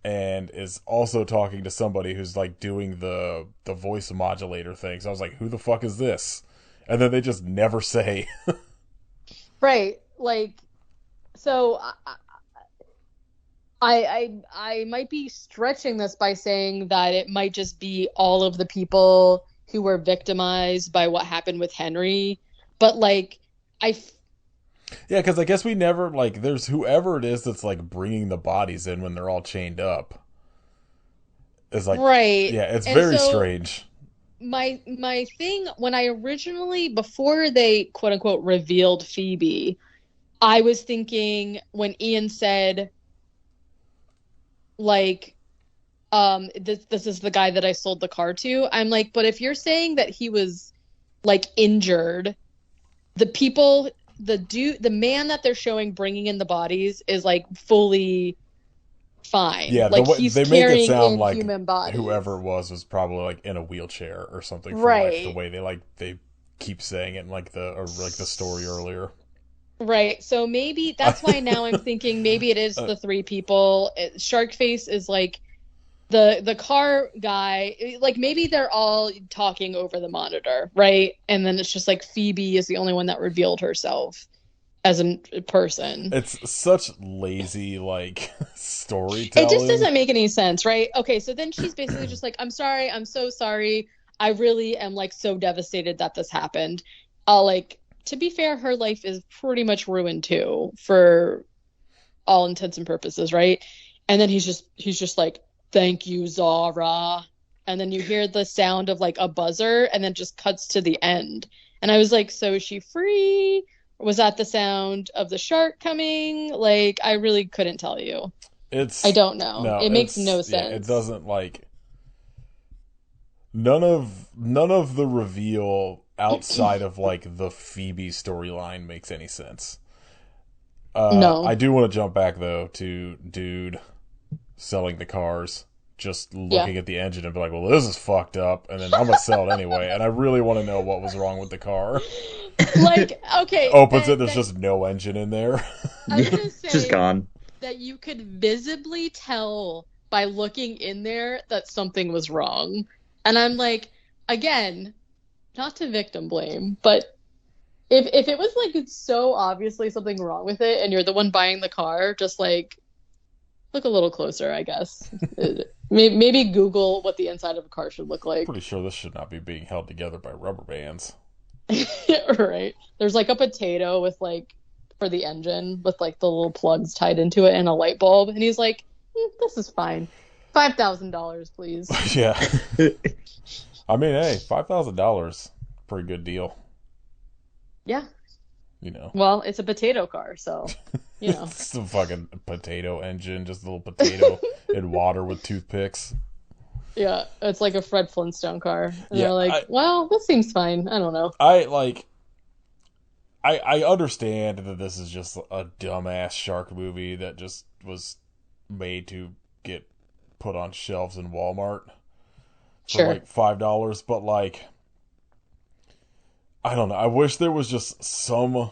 and is also talking to somebody who's like doing the voice modulator thing. So I was like, who the fuck is this? And then they just never say. Right. Like, so I might be stretching this by saying that it might just be all of the people who were victimized by what happened with Henry. But like, Yeah, because I guess we never, like, there's whoever it is that's, like, bringing the bodies in when they're all chained up. It's like, right. yeah, it's And very so strange. my thing, when I originally, before they quote unquote revealed Phoebe, I was thinking when Ian said, like, this is the guy that I sold the car to, I'm like, but if you're saying that he was like injured, the people the man that they're showing bringing in the bodies is like fully fine. Yeah, like the way he's they make it carrying sound in like human bodies. whoever it was probably like in a wheelchair or something. From Right. like the way they keep saying it, in like the story earlier. Right. So maybe that's why now I'm thinking maybe it is the three people. Sharkface is like the car guy. Like maybe they're all talking over the monitor, right? And then it's just like Phoebe is the only one that revealed herself as a person. It's such lazy like storytelling. It just doesn't make any sense, right? Okay, so then she's basically just like, I'm sorry, I'm so sorry. I really am like so devastated that this happened. Like, to be fair, her life is pretty much ruined too, for all intents and purposes, right? And then he's just like, thank you, Zara. And then you hear the sound of like a buzzer, and then just cuts to the end. And I was like, so is she free? Was that the sound of the shark coming? Like, I really couldn't tell you. I don't know. No, it makes no sense. Yeah, it doesn't like none of the reveal outside of like the Phoebe storyline makes any sense. No. I do want to jump back though to dude selling the cars, just looking at the engine and be like, well, this is fucked up, and then I'm gonna sell it anyway. And I really want to know what was wrong with the car. Like, okay, opens it, there's just no engine in there. I was gonna say Just gone. that you could visibly tell by looking in there that something was wrong. And I'm like, again, not to victim blame, but if it was like it's so obviously something wrong with it and you're the one buying the car, just like look a little closer, I guess. Maybe Google what the inside of a car should look like. Pretty sure this should not be being held together by rubber bands. Right. There's like a potato with like for the engine with like the little plugs tied into it and a light bulb, and he's like, this is fine. $5,000, please. Yeah. I mean, hey, $5,000, pretty good deal. Yeah. You know. Well, it's a potato car, so you know. It's a fucking potato engine, just a little potato in water with toothpicks. Yeah, it's like a Fred Flintstone car. And Yeah, they're like, well, this seems fine. I don't know. I understand that this is just a dumbass shark movie that just was made to get put on shelves in Walmart for like $5, but like I don't know. I wish there was just some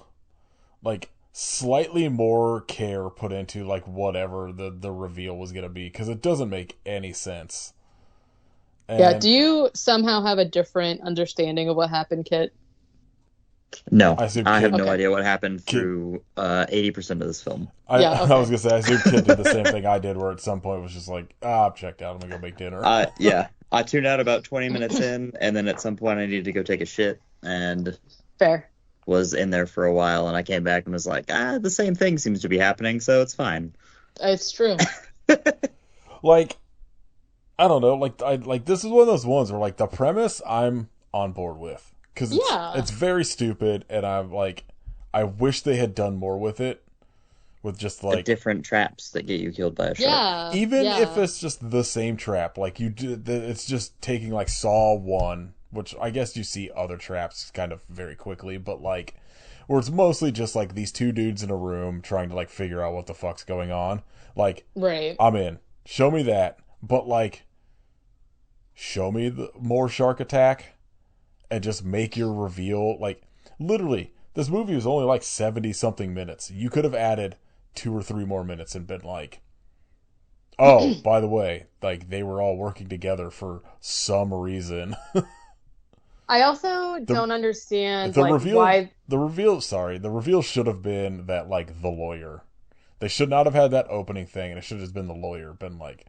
like slightly more care put into like whatever the reveal was gonna be, because it doesn't make any sense. And yeah, do you somehow have a different understanding of what happened, Kit? No, I assume I have Kid- no idea what happened Kid- through 80% of this film. Yeah, okay. I was gonna say, I assume Kid did the same thing I did, where at some point was just like, I'm checked out. I'm gonna go make dinner. Yeah, I tuned out about 20 minutes in, and then at some point I needed to go take a shit, and Fair. was in there for a while, and I came back and was like, the same thing seems to be happening, so it's fine. It's true. Like, I don't know. Like this is one of those ones where like the premise I'm on board with, because it's very stupid, and I'm like, I wish they had done more with it, with just like different traps that get you killed by a shark. Yeah. even yeah. if it's just the same trap, like you do, it's just taking like Saw 1, which I guess you see other traps kind of very quickly, but like where it's mostly just like these two dudes in a room trying to like figure out what the fuck's going on. Like, Right. I'm in. Show me that, but like, show me the more shark attack, and just make your reveal like literally. This movie was only like 70 something minutes. You could have added 2 or 3 more minutes and been like, oh, by the way, like they were all working together for some reason. I also don't understand the like reveal, why. the reveal should have been that like the lawyer. They should not have had that opening thing, and it should have just been the lawyer. Been like,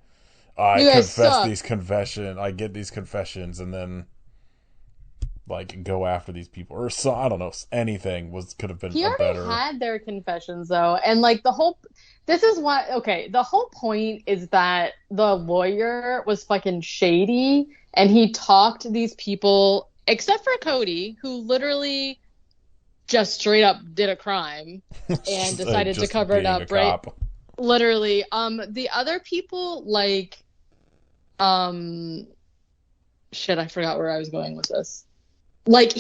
I You guys confess suck. these confession. I get these confessions, and then like go after these people, or so I don't know. Anything could have been He a already better. had their confessions though, and like the whole. This is what. Okay, the whole point is that the lawyer was fucking shady, and he talked to these people, except for Cody, who literally just straight up did a crime and decided to Just cover it being a up, right? cop. Literally. The other people, like, shit, I forgot where I was going with this. Like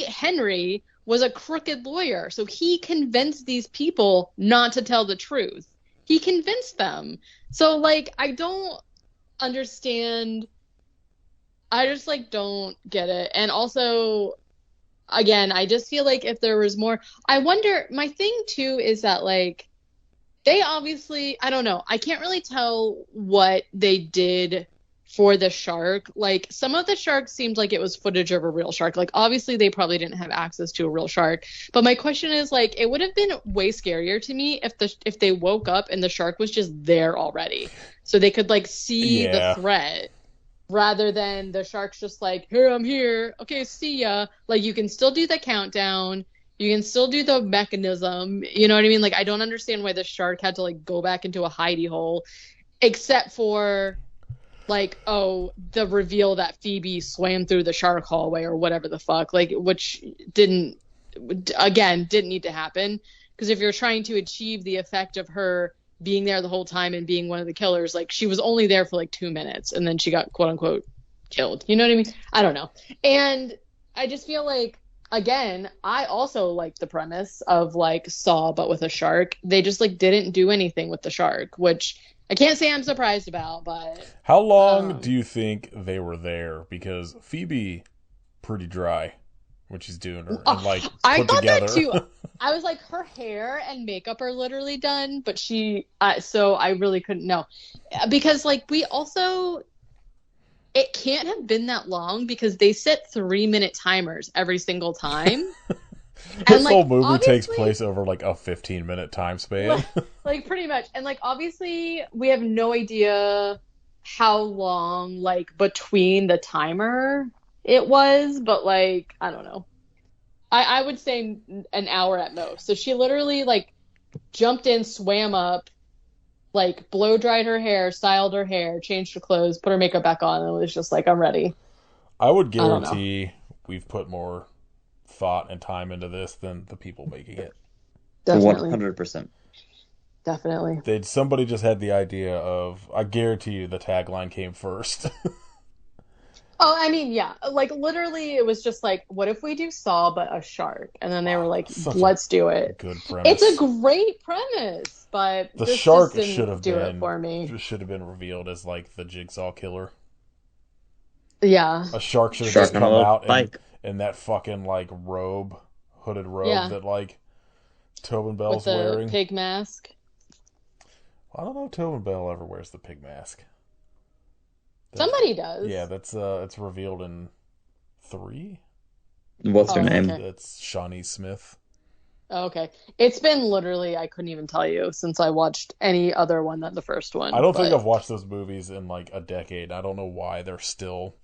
Henry was a crooked lawyer. So he convinced these people not to tell the truth. He convinced them. So, like, I don't understand. I just, like, don't get it. And also, again, I just feel like if there was more, I wonder, my thing too is that, like, they obviously, I don't know, I can't really tell what they did for the shark. Like, some of the sharks seemed like it was footage of a real shark. Like, obviously they probably didn't have access to a real shark. But my question is, like, it would have been way scarier to me if they woke up and the shark was just there already. So they could, like, see Yeah. the threat. Rather than the shark's just like, here, I'm here. Okay, see ya. Like, you can still do the countdown. You can still do the mechanism. You know what I mean? Like, I don't understand why the shark had to, like, go back into a hidey hole. Except for, like, oh, the reveal that Phoebe swam through the shark hallway or whatever the fuck. Like, which didn't need to happen. Because if you're trying to achieve the effect of her being there the whole time and being one of the killers, like, she was only there for like 2 minutes and then she got quote unquote killed. You know what I mean? I don't know. And I just feel like, again, I also like the premise of, like, Saw but with a shark. They just, like, didn't do anything with the shark, which I can't say I'm surprised about, but How long do you think they were there? Because Phoebe, pretty dry when she's doing her and, like, I put thought together. that too. I was like, her hair and makeup are literally done, but so I really couldn't know. Because, like, it can't have been that long because they set 3-minute timers every single time. This like, whole movie takes obviously- place over, like, a 15-minute time span. Like, pretty much. And, like, obviously we have no idea how long, like, between the timer it was, but, like, I don't know. I would say an hour at most. So she literally, like, jumped in, swam up, like, blow dried her hair, styled her hair, changed her clothes, put her makeup back on, and was just like, I'm ready. I would don't know. guarantee we've put more thought and time into this than the people making it. Definitely. 100%. Definitely. Somebody just had the idea of, I guarantee you the tagline came first. Oh, I mean, yeah. Like, literally, it was just like, what if we do Saw but a shark? And then they were like, Such a let's do it. Good premise. It's a great premise, but The this shark just didn't should have do been it for me. should have been revealed as, like, the Jigsaw killer. Yeah. A shark should have Shark just on a come little out bike. in that fucking, like, hooded robe Yeah. that, like, Tobin With Bell's the wearing. pig mask. I don't know if Tobin Bell ever wears the pig mask. Somebody does. Yeah, that's it's revealed in 3. What's her Oh, name? okay. That's Shawnee Smith. Oh, okay. It's been literally, I couldn't even tell you since I watched any other one than the first one. I don't think but- I've watched those movies in, like, a decade. I don't know why they're still.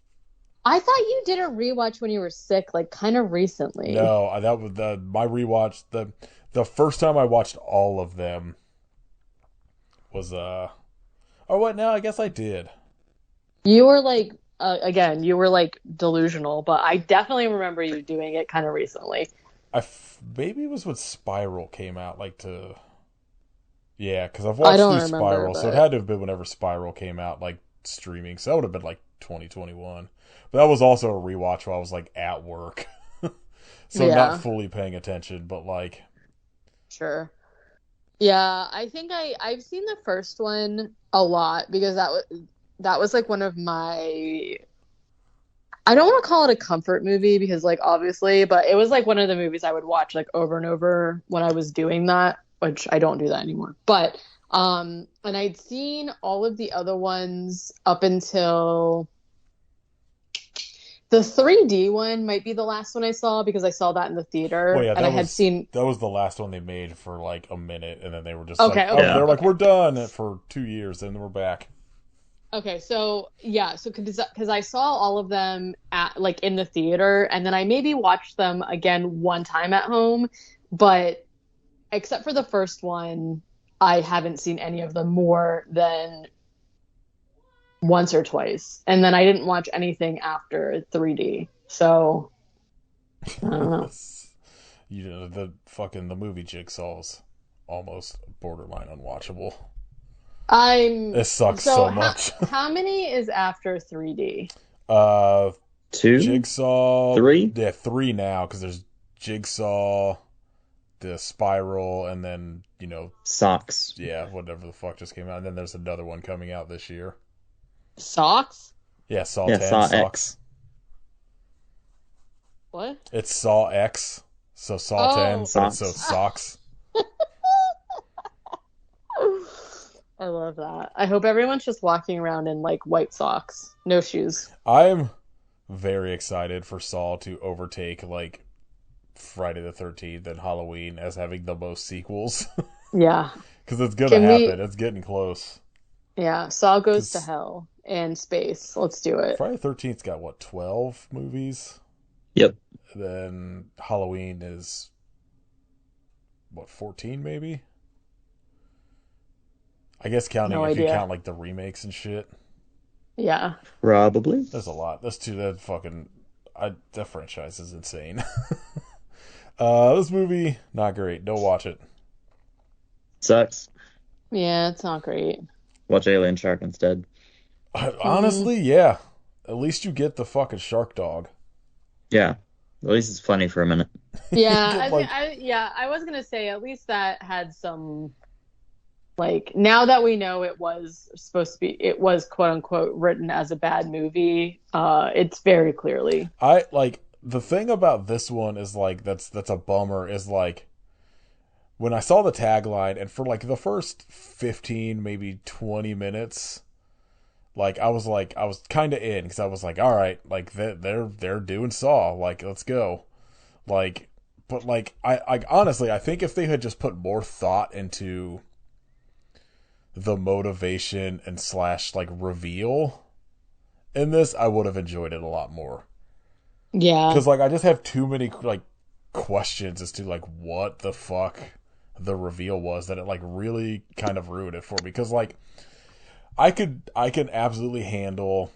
I thought you did a rewatch when you were sick, like, kind of recently. No, that was my rewatch. The first time I watched all of them was Oh, what? No, I guess I did. You were like, again, you were like delusional, but I definitely remember you doing it kind of recently. Maybe it was when Spiral came out, yeah, because I've I watched don't through remember, Spiral, so it but- had to have been whenever Spiral came out, like, streaming. So that would have been like 2021. But that was also a rewatch while I was, like, at work, so Yeah. not fully paying attention, but, like, Sure. Yeah, I think I've seen the first one a lot because that was like one of my, I don't want to call it a comfort movie because, like, obviously, but it was like one of the movies I would watch, like, over and over when I was doing that, which I don't do that anymore. But and I'd seen all of the other ones up until the 3D one might be the last one I saw because I saw that in the theater, well, yeah, and I had seen. that was the last one they made for, like, a minute, and then they were just Okay, like, okay. they're like, Okay. we're done for 2 years, and then we're back. Okay, so yeah, so because I saw all of them at, like, in the theater, and then I maybe watched them again one time at home, but except for the first one, I haven't seen any of them more than once or twice, and then I didn't watch anything after 3D. So I don't know. You know, the movie Jigsaw's almost borderline unwatchable. It sucks so much. How many is after 3D? 2? Jigsaw 3? Yeah, 3 now because there's Jigsaw, the Spiral, and then, Socks. yeah, whatever the fuck just came out. And then there's another one coming out this year. Socks? Yeah, Saw Yeah, 10, Saw Socks. X. What? It's Saw X, so Saw 10, but Socks. it's so Socks. I love that. I hope everyone's just walking around in like white socks, no shoes. I'm very excited for Saw to overtake, like, Friday the 13th and Halloween as having the most sequels. Yeah. Because it's going to Can we- happen. It's getting close. Yeah. Saw goes to 'Cause- hell and space. Let's do it. Friday the 13th's got, what, 12 movies? Yep. Then Halloween is, what, 14 maybe? I guess counting No if you idea. count, like, the remakes and shit. Yeah. Probably. There's a lot. That franchise is insane. This movie, not great. Don't watch it. Sucks. Yeah, it's not great. Watch Alien Shark instead. Honestly, yeah. At least you get the fucking shark dog. Yeah. At least it's funny for a minute. Yeah, Like- I was gonna say at least that had some, like, now that we know it was quote unquote written as a bad movie, it's very clearly. The thing about this one is, like, that's a bummer, is, like, when I saw the tagline, and for, like, the first 15, maybe 20 minutes, like, I was kind of in, because I was like, all right, like, they're doing Saw, like, let's go. Like, but, like, I honestly, I think if they had just put more thought into the motivation and / like, reveal in this, I would have enjoyed it a lot more. Yeah. Because, like, I just have too many, like, questions as to, like, what the fuck the reveal was that it, like, really kind of ruined it for me. Because, like, I can absolutely handle,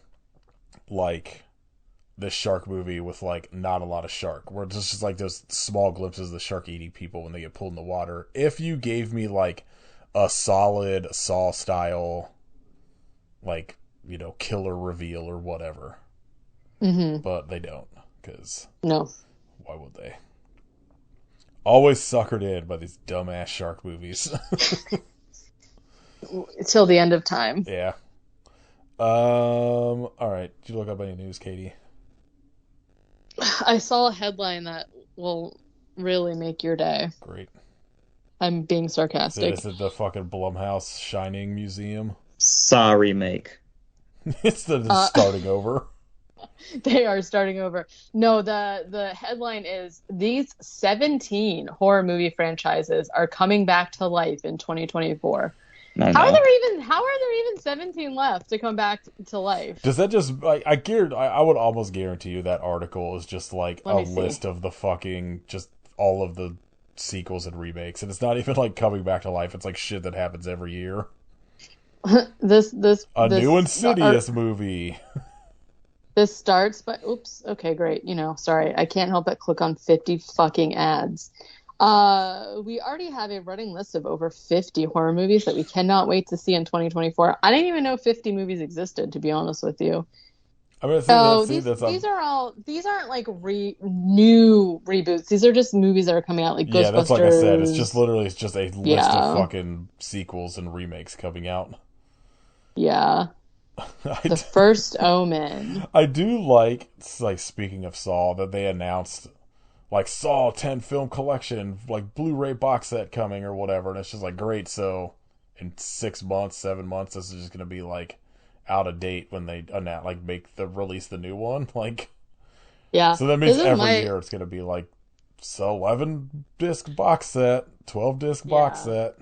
like, this shark movie with, like, not a lot of shark, where it's just like those small glimpses of the shark eating people when they get pulled in the water. If you gave me, like, a solid Saw style, like, killer reveal or whatever. Mm-hmm. But they don't, because No. why would they? Always suckered in by these dumbass shark movies. Till the end of time. Yeah. All right. Did you look up any news, Katie? I saw a headline that will really make your day. Great. I'm being sarcastic. Is it the fucking Blumhouse Shining Museum? Saw remake. It's starting over. They are starting over. No, the headline is these 17 horror movie franchises are coming back to life in 2024. I How are know. there even 17 left to come back to life? Does that just I would almost guarantee you that article is just like Let a me see. list of the fucking just all of the sequels and remakes, and it's not even like coming back to life. It's like shit that happens every year. This New Insidious movie. This starts by oops. Okay, great. Sorry, I can't help but click on 50 fucking ads. We already have a running list of over 50 horror movies that we cannot wait to see in 2024. I didn't even know 50 movies existed, to be honest with you. I mean, These aren't like new reboots. These are just movies that are coming out, like Ghostbusters. yeah, that's like I said. It's just a list Yeah. of fucking sequels and remakes coming out. Yeah, The First Omen. I do like speaking of Saw, that they announced like Saw 10 film collection, like Blu-ray box set coming or whatever, and it's just like great. So in 6 months, 7 months, this is just gonna be like out of date when they release the new one. Like, Yeah. so that means This is every my- year it's gonna be like 11 disc box set, 12 disc box Yeah. set.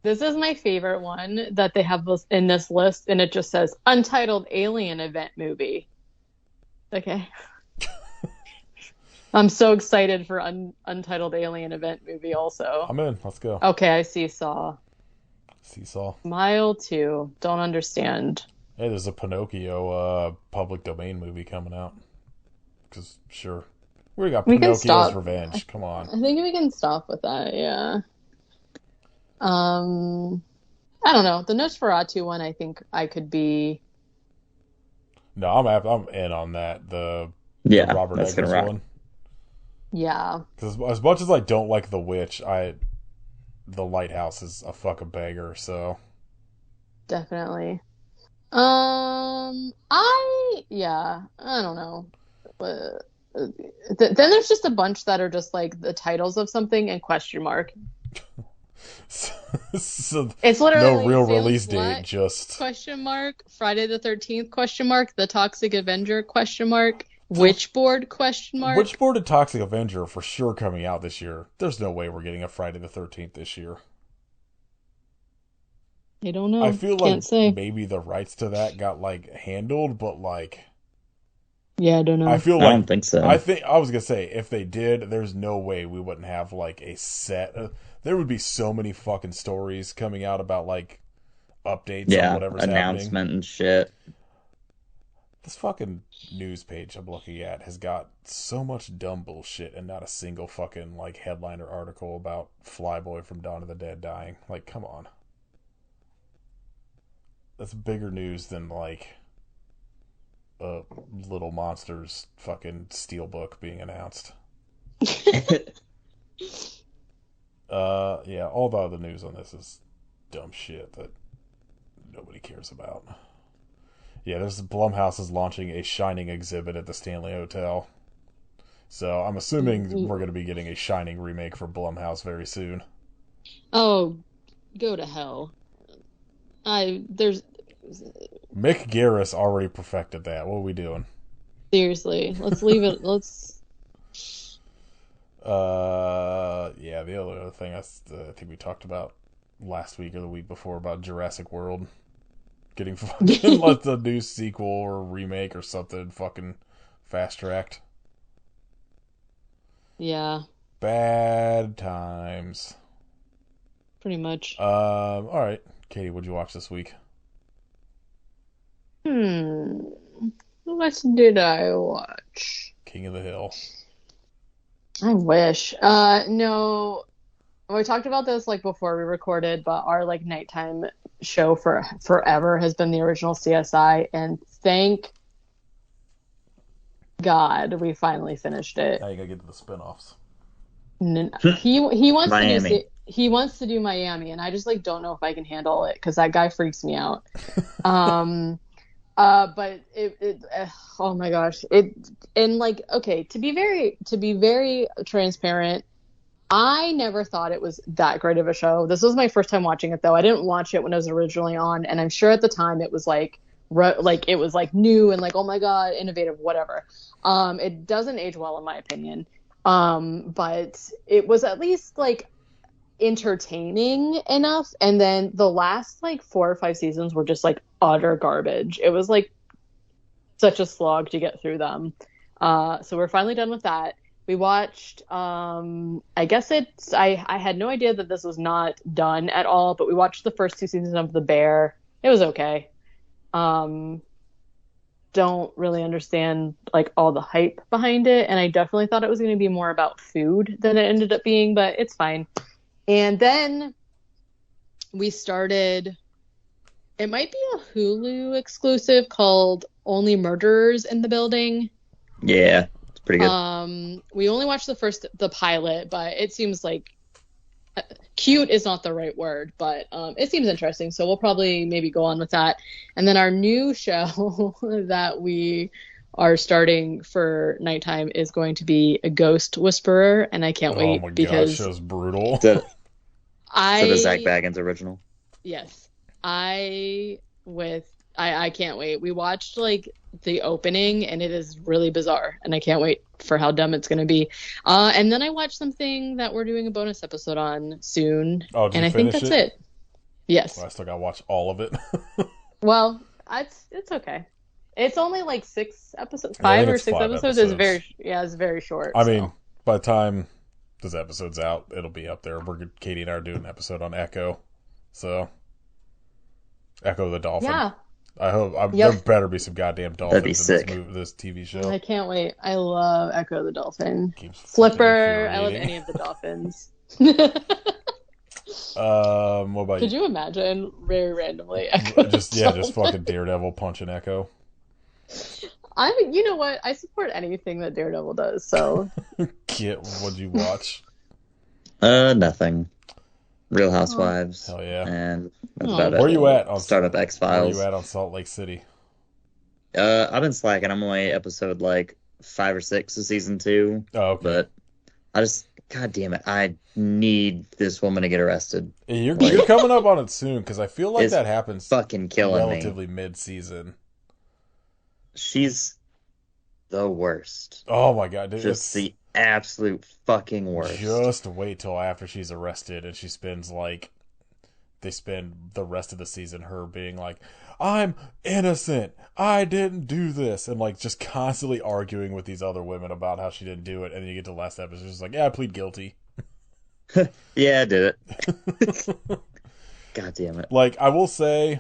This is my favorite one that they have in this list, and it just says Untitled Alien Event Movie. Okay. I'm so excited for Untitled Alien Event Movie also. I'm in. Let's go. Okay, I see Saw. See Saw. Mile 2. Don't understand. Hey, there's a Pinocchio public domain movie coming out. Because, sure. We got We can Pinocchio's stop. Revenge. Come on. I think we can stop with that, yeah. I don't know. The Nosferatu one, I think I could be. No, I'm in on that. The Yeah, Robert that's Eggers gonna rock. one. Yeah, Because as much as I don't like The Witch, The Lighthouse is a fucking banger. So definitely. I don't know. But, then there's just a bunch that are just like the titles of something and question mark. so It's no literally real Salem release date, Slot just question mark, Friday the 13th question mark, The Toxic Avenger question mark, Witchboard question mark. Witchboard and Toxic Avenger are for sure coming out this year. There's no way we're getting a Friday the 13th this year. I don't I know. feel like Can't say. maybe the rights to that got like handled, but like Yeah, I don't I know. feel I like don't think so. I was gonna say if they did, there's no way we wouldn't have like a set. There would be so many fucking stories coming out about like updates on Yeah, whatever's happening. announcement and shit. This fucking news page I'm looking at has got so much dumb bullshit and not a single fucking like headline or article about Flyboy from Dawn of the Dead dying. Like, come on. That's bigger news than like Little Monsters fucking steelbook being announced. Yeah, all the other news on this is dumb shit that nobody cares about. Yeah, there's Blumhouse is launching a Shining exhibit at the Stanley Hotel. So I'm assuming we're going to be getting a Shining remake for Blumhouse very soon. Oh, go to hell. There's Mick Garris already perfected that. What are we doing? seriously, let's leave it. Yeah, the other thing I think we talked about last week or the week before about Jurassic World getting fucking like the new sequel or remake or something fucking fast tracked. Yeah, Bad times. pretty much. All right, Katie, what'd you watch this week? What did I watch? King of the Hill. I wish. No, we talked about this like before we recorded, but our like nighttime show for forever has been the original CSI, and thank God we finally finished it. Now you gotta get to the spinoffs. He wants Miami. to do he wants to do Miami, and I just like don't know if I can handle it because that guy freaks me out. But oh my gosh, and like okay, to be very transparent, I never thought it was that great of a show. This was my first time watching it though. I didn't watch it when it was originally on, and I'm sure at the time it was like it was like new and like oh my god, innovative, whatever. It doesn't age well in my opinion. But it was at least like entertaining enough, and then the last like 4 or 5 seasons were just like utter garbage. It was like such a slog to get through them. So we're finally done with that. We watched I guess I had no idea that this was not done at all, but we watched the first 2 seasons of The Bear. It was okay. Don't really understand like all the hype behind it, and I definitely thought it was going to be more about food than it ended up being, but it's fine. And then we started, it might be a Hulu exclusive called Only Murderers in the Building. Yeah, it's pretty good. We only watched the pilot, but it seems like cute is not the right word, but it seems interesting. So we'll probably maybe go on with that. And then our new show that we are starting for nighttime is going to be A Ghost Whisperer, and I can't wait Oh my because gosh, show's brutal. So I the Zach Baggins original. yes, I can't wait. We watched like the opening and it is really bizarre, and I can't wait for how dumb it's going to be. And then I watched something that we're doing a bonus episode on soon, Oh, did and you I think finish that's it. Yes. Well, I still gotta watch all of it. Well, it's okay. It's only like 6 episodes, Yeah, I think 5 or it's 6 5 episodes. It's episodes. it's very short. I so. mean, by the time this episode's out, it'll be up there. Katie and I are doing an episode on Echo, so Echo the Dolphin. Yeah, I hope Yep. there better be some goddamn That'd be dolphins in sick. this TV show. I can't wait. I love Echo the Dolphin. Keeps fucking Flipper. I love infuriating. any of the dolphins. What about Could you? you imagine very randomly Echo the Just Dolphin? fucking Daredevil punching Echo. You know what? I support anything that Daredevil does. So Kit, what'd you watch? Nothing. Real Housewives. Hell yeah. And that's Oh. about Where it. you at on Startup Where X-Files. you at on Salt Lake City? I've been slacking. I'm only episode like 5 or 6 of season 2, Oh, okay. but God damn it, I need this woman to get arrested. You're coming up on it soon because I feel like It's that happens Fucking killing me. relatively mid-season. She's the worst. Oh my god, dude, Just the absolute fucking worst. just wait till after she's arrested and they spend the rest of the season her being like, I'm innocent, I didn't do this, and like just constantly arguing with these other women about how she didn't do it, and then you get to the last episode, she's like, yeah, I plead guilty. Yeah, I did it. God damn it. Like, I will say,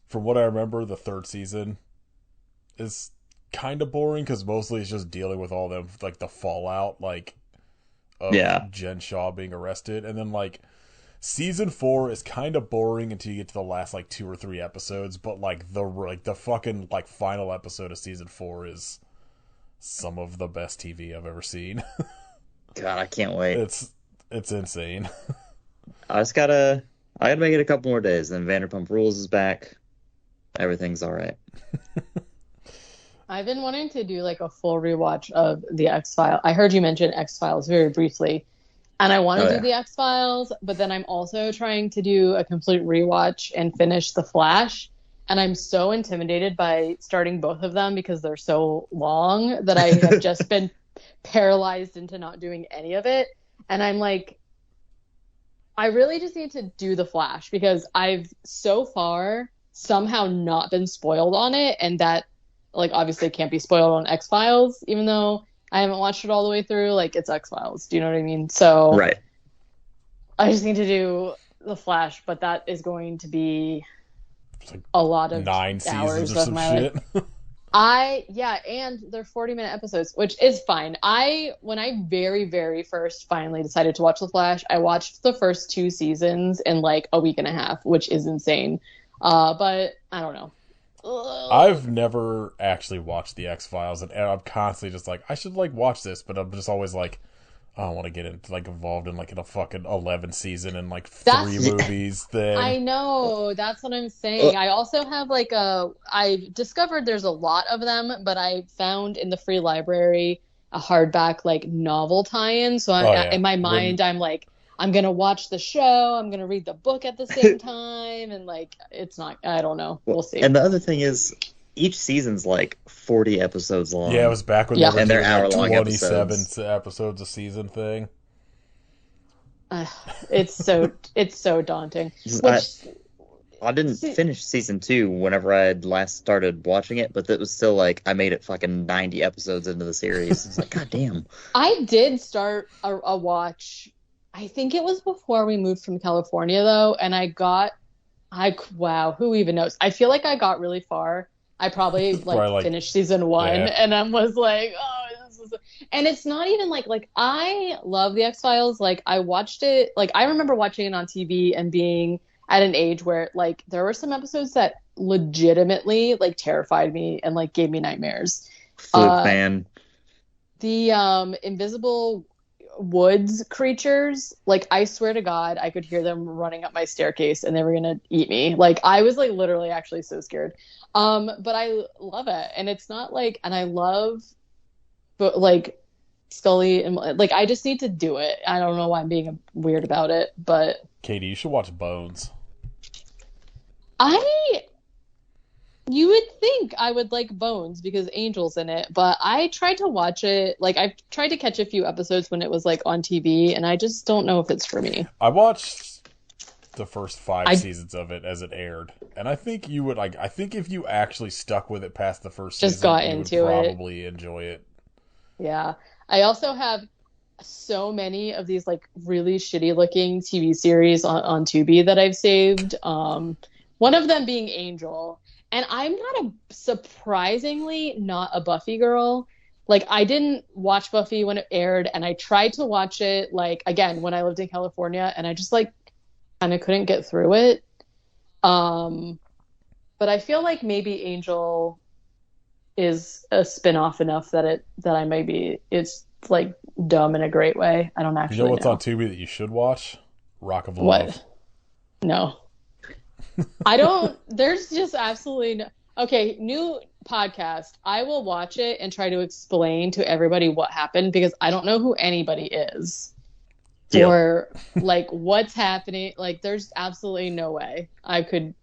from what I remember, the third season is kind of boring because mostly it's just dealing with all them, like the fallout, like of Yeah. Jen Shaw being arrested, and then like season 4 is kind of boring until you get to the last like 2 or 3 episodes, but like the fucking like final episode of season 4 is some of the best TV I've ever seen. God, I can't wait. It's insane. I gotta make it a couple more days, then Vanderpump Rules is back. Everything's alright. I've been wanting to do like a full rewatch of the X-Files. I heard you mention X-Files very briefly, and I want to do the X-Files, but then I'm also trying to do a complete rewatch and finish The Flash, and I'm so intimidated by starting both of them because they're so long that I have just been paralyzed into not doing any of it. And I'm like, I really just need to do The Flash because I've so far somehow not been spoiled on it, and that like obviously can't be spoiled on X-Files, even though I haven't watched it all the way through. Like, it's X-Files. Do you know what I mean? So Right. I just need to do The Flash, but that is going to be Like a lot of 9 hours seasons or of some my shit. life. And they're 40-minute episodes, which is fine. When I very, very first finally decided to watch The Flash, I watched the first 2 seasons in like a week and a half, which is insane. But I don't know. I've never actually watched the X-Files, and I'm constantly just like, I should like watch this, but I'm just always like, I don't want to get into like involved in like in a fucking 11 season and like 3 movies thing. I know, that's what I'm saying. I also have like I discovered there's a lot of them, but I found in the free library a hardback like novel tie-in. So in my mind, I'm like, I'm gonna watch the show, I'm gonna read the book at the same time, and like it's not. I don't know. We'll see. And the other thing is, each season's like 40 episodes long. Yeah, it was back when and they're doing, like, hour-long 27 episodes a season thing. It's so daunting. I didn't finish season 2 whenever I had last started watching it, but it was still like I made it fucking 90 episodes into the series. It's like, god damn. I did start a watch. I think it was before we moved from California though, and wow, who even knows? I feel like I got really far. I probably like finished season 1 and I was like, oh, this is, and it's not even like I love the X-Files. Like I watched it, like I remember watching it on TV and being at an age where like there were some episodes that legitimately like terrified me and like gave me nightmares. Fluke fan. The invisible woods creatures, like I swear to God, I could hear them running up my staircase and they were gonna eat me. Like I was like literally actually so scared. But I love it, and it's not like, and I love, but like Scully and like I just need to do it. I don't know why I'm being weird about it, but Katie, you should watch Bones. You would think I would like Bones because Angel's in it, but I tried to watch it. Like I've tried to catch a few episodes when it was like on TV, and I just don't know if it's for me. I watched the first 5 seasons of it as it aired, and I think you would like. I think if you actually stuck with it past the first just season, got you into would probably enjoy it. Yeah, I also have so many of these like really shitty looking TV series on Tubi that I've saved. One of them being Angel. And I'm surprisingly not a Buffy girl. Like, I didn't watch Buffy when it aired, and I tried to watch it, like, again, when I lived in California, and I just, like, kind of couldn't get through it. But I feel like maybe Angel is a spin-off enough that I maybe it's like dumb in a great way. I don't You know actually what's on know. Tubi that you should watch? Rock of Love. What? No. I don't there's just absolutely no. Okay, new podcast. I will watch it and try to explain to everybody what happened because I don't know who anybody is Deal. or like what's happening. Like there's absolutely no way I could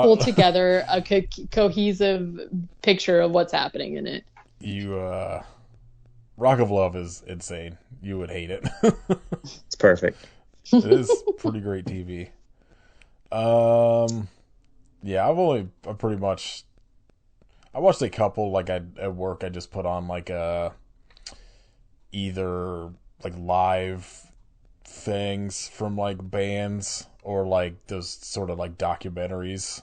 pull Rock, together a cohesive picture of what's happening in it. you Rock of Love is insane. You would hate it. It's perfect. It is pretty great TV. Um, yeah, I pretty much I watched a couple like at work. I just put on like either like live things from like bands or like those sort of like documentaries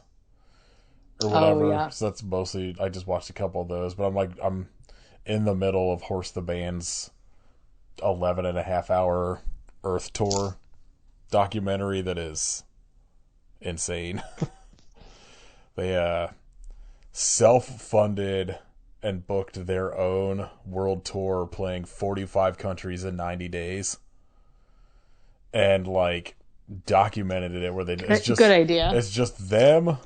or Oh whatever. yeah. So that's mostly I just watched a couple of those, but I'm in the middle of Horse the Band's 11 and a half hour Earth tour documentary that is insane. They self-funded and booked their own world tour playing 45 countries in 90 days and like documented it where Good idea. it's just them,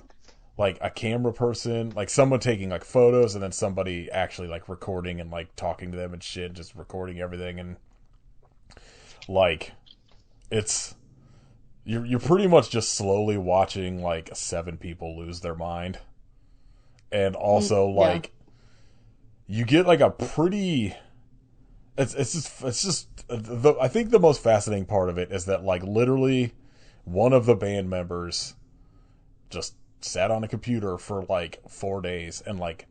like a camera person, like someone taking like photos and then somebody actually like recording and like talking to them and shit, just recording everything. And like it's you're pretty much just slowly watching like seven people lose their mind. And also Yeah. like you get like a pretty it's just I think the most fascinating part of it is that like literally one of the band members just sat on a computer for like 4 days and like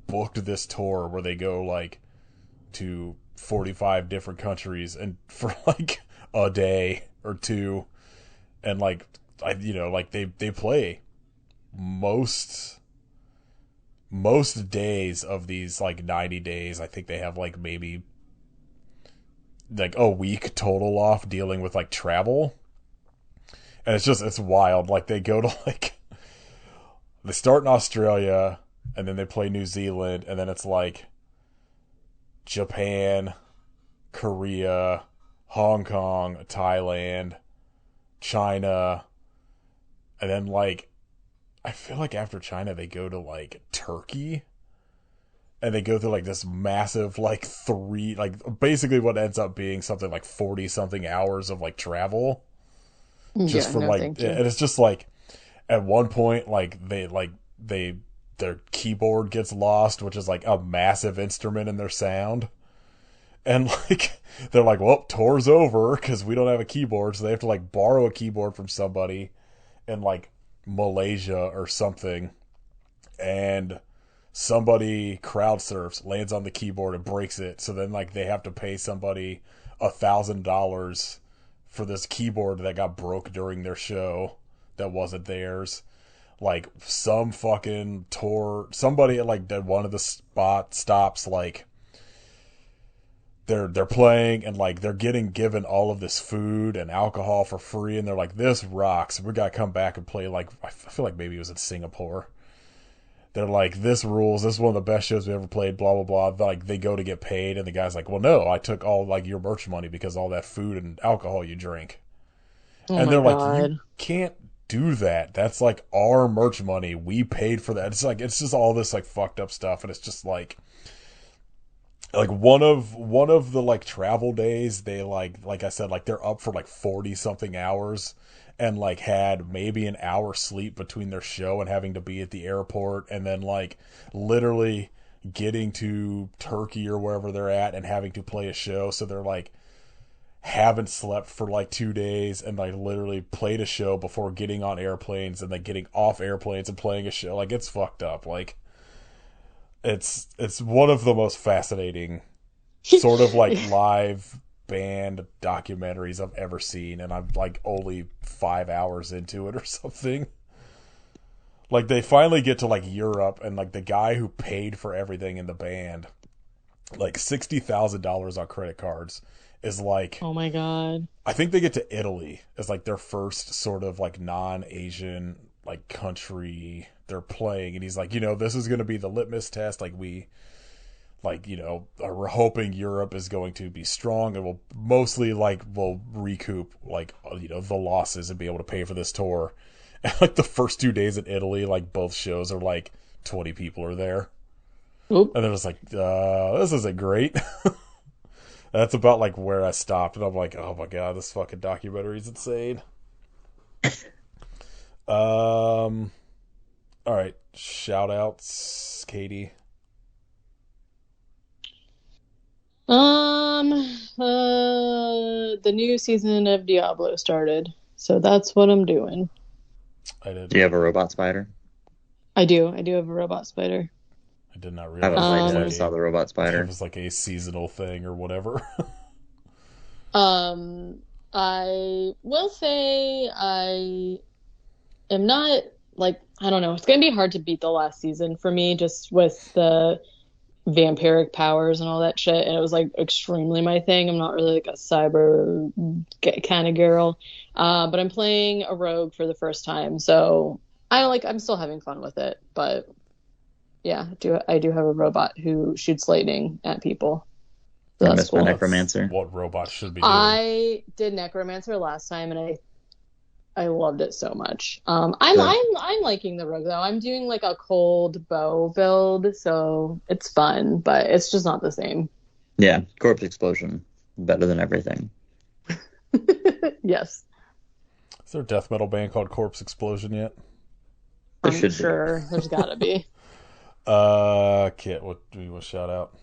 booked this tour where they go like to 45 different countries and for like a day or two. And like like they play most days of these like 90 days. I think they have like maybe like a week total off dealing with like travel. And it's wild. Like they go to like they start in Australia and then they play New Zealand and then it's like Japan, Korea, Hong Kong, Thailand, China, and then like I feel like after China they go to like Turkey and they go through like this massive like three like basically what ends up being something like 40 something hours of like travel just Yeah, from no, like thank you. and it's just like at one point they their keyboard gets lost, which is like a massive instrument in their sound. And like they're like, well, tour's over because we don't have a keyboard, so they have to like borrow a keyboard from somebody in like Malaysia or something, and somebody crowd surfs, lands on the keyboard and breaks it. So then like they have to pay somebody $1,000 for this keyboard that got broke during their show that wasn't theirs. Like some fucking tour, somebody at like one of the stops like they're playing and like they're getting given all of this food and alcohol for free and they're like this rocks, we gotta come back and play. Like I feel like maybe it was in Singapore. They're like this rules, this is one of the best shows we ever played, blah blah blah. Like they go to get paid and the guy's like, well no, I took all like your merch money because all that food and alcohol you drink. Oh And my they're like, you God. can't do that, that's like our merch money, we paid for that. It's like it's just all this like fucked up stuff. And it's just like one of the like travel days they like I said, like they're up for like 40 something hours and like had maybe an hour sleep between their show and having to be at the airport and then like literally getting to Turkey or wherever they're at and having to play a show. So they're like haven't slept for like 2 days and like literally played a show before getting on airplanes and then getting off airplanes and playing a show. Like it's fucked up. Like it's one of the most fascinating sort of like live band documentaries I've ever seen, and I'm like only 5 hours into it or something. Like they finally get to like Europe, and like the guy who paid for everything in the band, like $60,000 on credit cards, is like Oh my God. I think they get to Italy as like their first sort of like non-Asian like country they're playing, and he's like, this is going to be the litmus test. Like we, like are hoping Europe is going to be strong and we'll recoup like the losses and be able to pay for this tour. And like the first 2 days in Italy, like both shows are like 20 people are there. Oop. And they're just like, this isn't great. That's about like where I stopped, and I'm like, oh my god, this fucking documentary is insane. All right, shout outs, Katie. The new season of Diablo started, so that's what I'm doing. Do you have a robot spider? I do have a robot spider. I did not I realize never saw the robot spider. It was like a seasonal thing or whatever. I will say I am not like, I don't know. It's going to be hard to beat the last season for me, just with the vampiric powers and all that shit. And it was like extremely my thing. I'm not really like a cyber kind of girl. But I'm playing a rogue for the first time. So I'm still having fun with it. But yeah, I do have a robot who shoots lightning at people. So that's cool. Necromancer. What robot should be doing? I did Necromancer last time, and I loved it so much. I'm liking the rogue though. I'm doing like a cold bow build, so it's fun, but it's just not the same. Yeah, Corpse Explosion, better than everything. Yes. Is there a death metal band called Corpse Explosion yet? There I'm should sure be. there's gotta be. Kit, what do you want to shout out?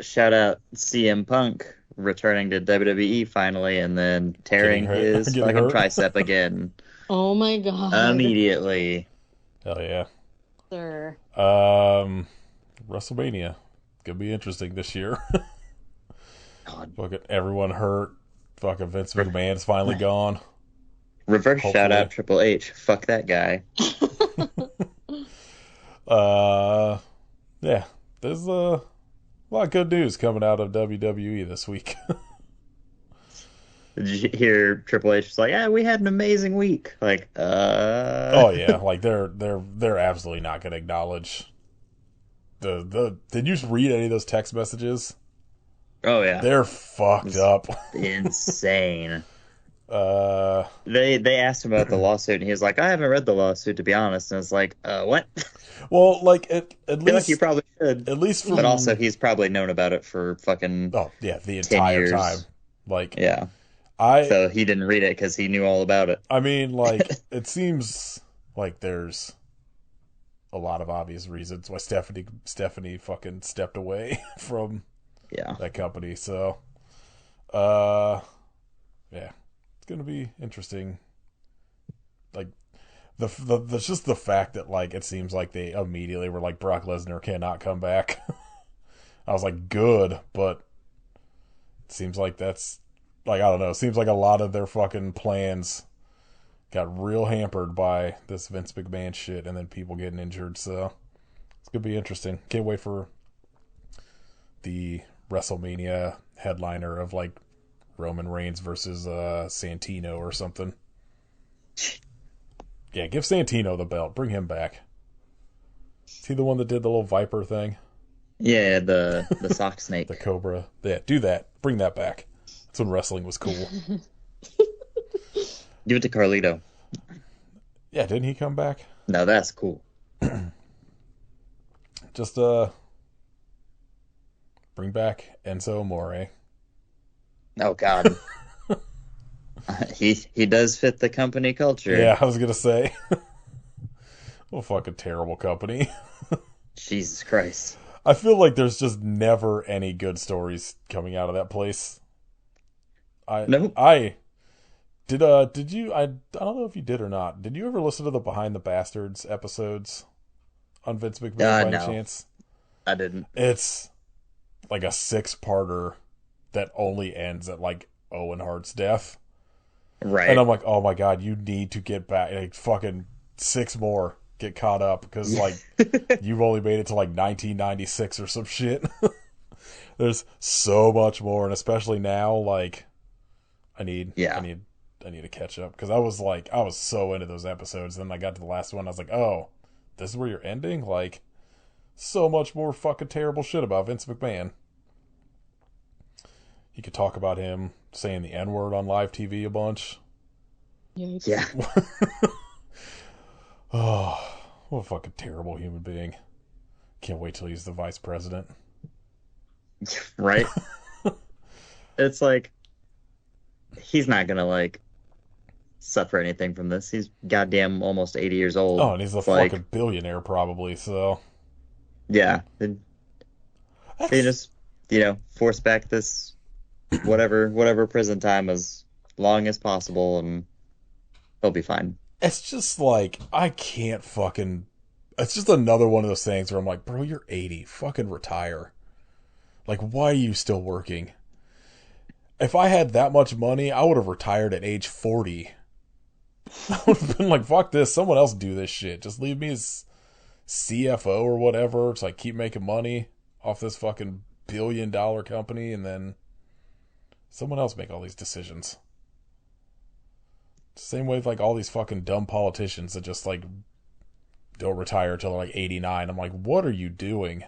Shout out CM Punk returning to WWE finally, and then tearing his fucking hurt? tricep again Oh my god. immediately. Hell yeah. Sir. WrestleMania. Gonna be interesting this year. God. Fucking everyone hurt. Fucking Vince McMahon's finally gone. Reverse Hopefully. shout out Triple H. Fuck that guy. Yeah. There's a lot of good news coming out of WWE this week. Did you hear Triple H was like, "Yeah, we had an amazing week." Like, Oh yeah, like they're absolutely not going to acknowledge the. Did you read any of those text messages? Oh yeah, They're fucked up. insane. Uh, They asked him about the lawsuit, and he was like, "I haven't read the lawsuit, to be honest." And it's like, what? well, like at I feel like least you probably should. at least for But also, he's probably known about it for fucking oh yeah, the 10 entire years. time. Like Yeah. I So he didn't read it because he knew all about it. I mean, like it seems like there's a lot of obvious reasons why Stephanie fucking stepped away from Yeah. that company. So, yeah, it's gonna be interesting. Like the just the fact that like it seems like they immediately were like Brock Lesnar cannot come back. I was like, good, but it seems like that's like I don't know. It seems like a lot of their fucking plans got real hampered by this Vince McMahon shit, and then people getting injured. So it's gonna be interesting. Can't wait for the WrestleMania headliner of like Roman Reigns versus Santino or something. Yeah, give Santino the belt. Bring him back. Is he the one that did the little viper thing? Yeah, the sock snake. The Cobra. Yeah, do that. Bring that back. That's when wrestling was cool. Give it to Carlito. Yeah, didn't he come back? No, that's cool. Just bring back Enzo Amore. Oh God. He does fit the company culture. Yeah, I was gonna say. Well, fucking terrible company. Jesus Christ. I feel like there's just never any good stories coming out of that place. Nope. Did you I don't know if you did or not. Did you ever listen to the Behind the Bastards episodes on Vince McMahon by any No. chance? I didn't. It's like a 6-parter that only ends at like Owen Hart's death. Right. And I'm like, oh my god, you need to get back like fucking 6 more. Get caught up because like you've only made it to like 1996 or some shit. There's so much more, and especially now, like I need I need to catch up because I was so into those episodes. Then I got to the last one. I was like, oh, this is where you're ending? Like, so much more fucking terrible shit about Vince McMahon. You could talk about him saying the N-word on live TV a bunch. Yikes. Yeah. Oh, what a fucking terrible human being. Can't wait till he's the vice president. Right? It's like he's not gonna like suffer anything from this. He's goddamn almost 80 years old. Oh, and he's a It's like, fucking billionaire probably, so. yeah. They just, force back this whatever prison time as long as possible and he'll be fine. It's just like, I can't fucking... It's just another one of those things where I'm like, bro, you're 80. Fucking retire. Like, why are you still working? If I had that much money, I would have retired at age 40. I would have been like, fuck this. Someone else do this shit. Just leave me as CFO or whatever so I keep making money off this fucking billion-dollar company and then someone else make all these decisions. Same way with like all these fucking dumb politicians that just like don't retire till they're like 89. I'm like, what are you doing?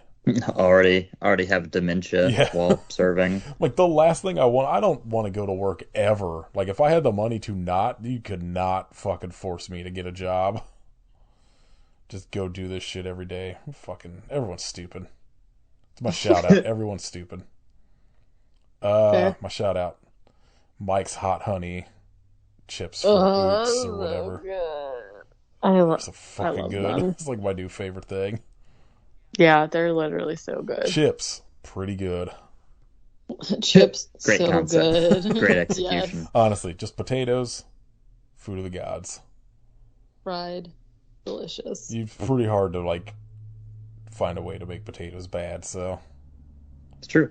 Already have dementia while serving. Like the last thing I don't want to go to work ever. Like if I had the money to not, you could not fucking force me to get a job. Just go do this shit every day. Fucking everyone's stupid. It's my shout out. Everyone's stupid. My shout out. Mike's Hot Honey chips for Oops or whatever. It's so fucking good. Them. It's like my new favorite thing. Yeah, they're literally so good. Chips, pretty good. Chips, great so concept. good. Great execution. Yes. Honestly, just potatoes, food of the gods. Fried, delicious. It's pretty hard to like find a way to make potatoes bad, so It's true.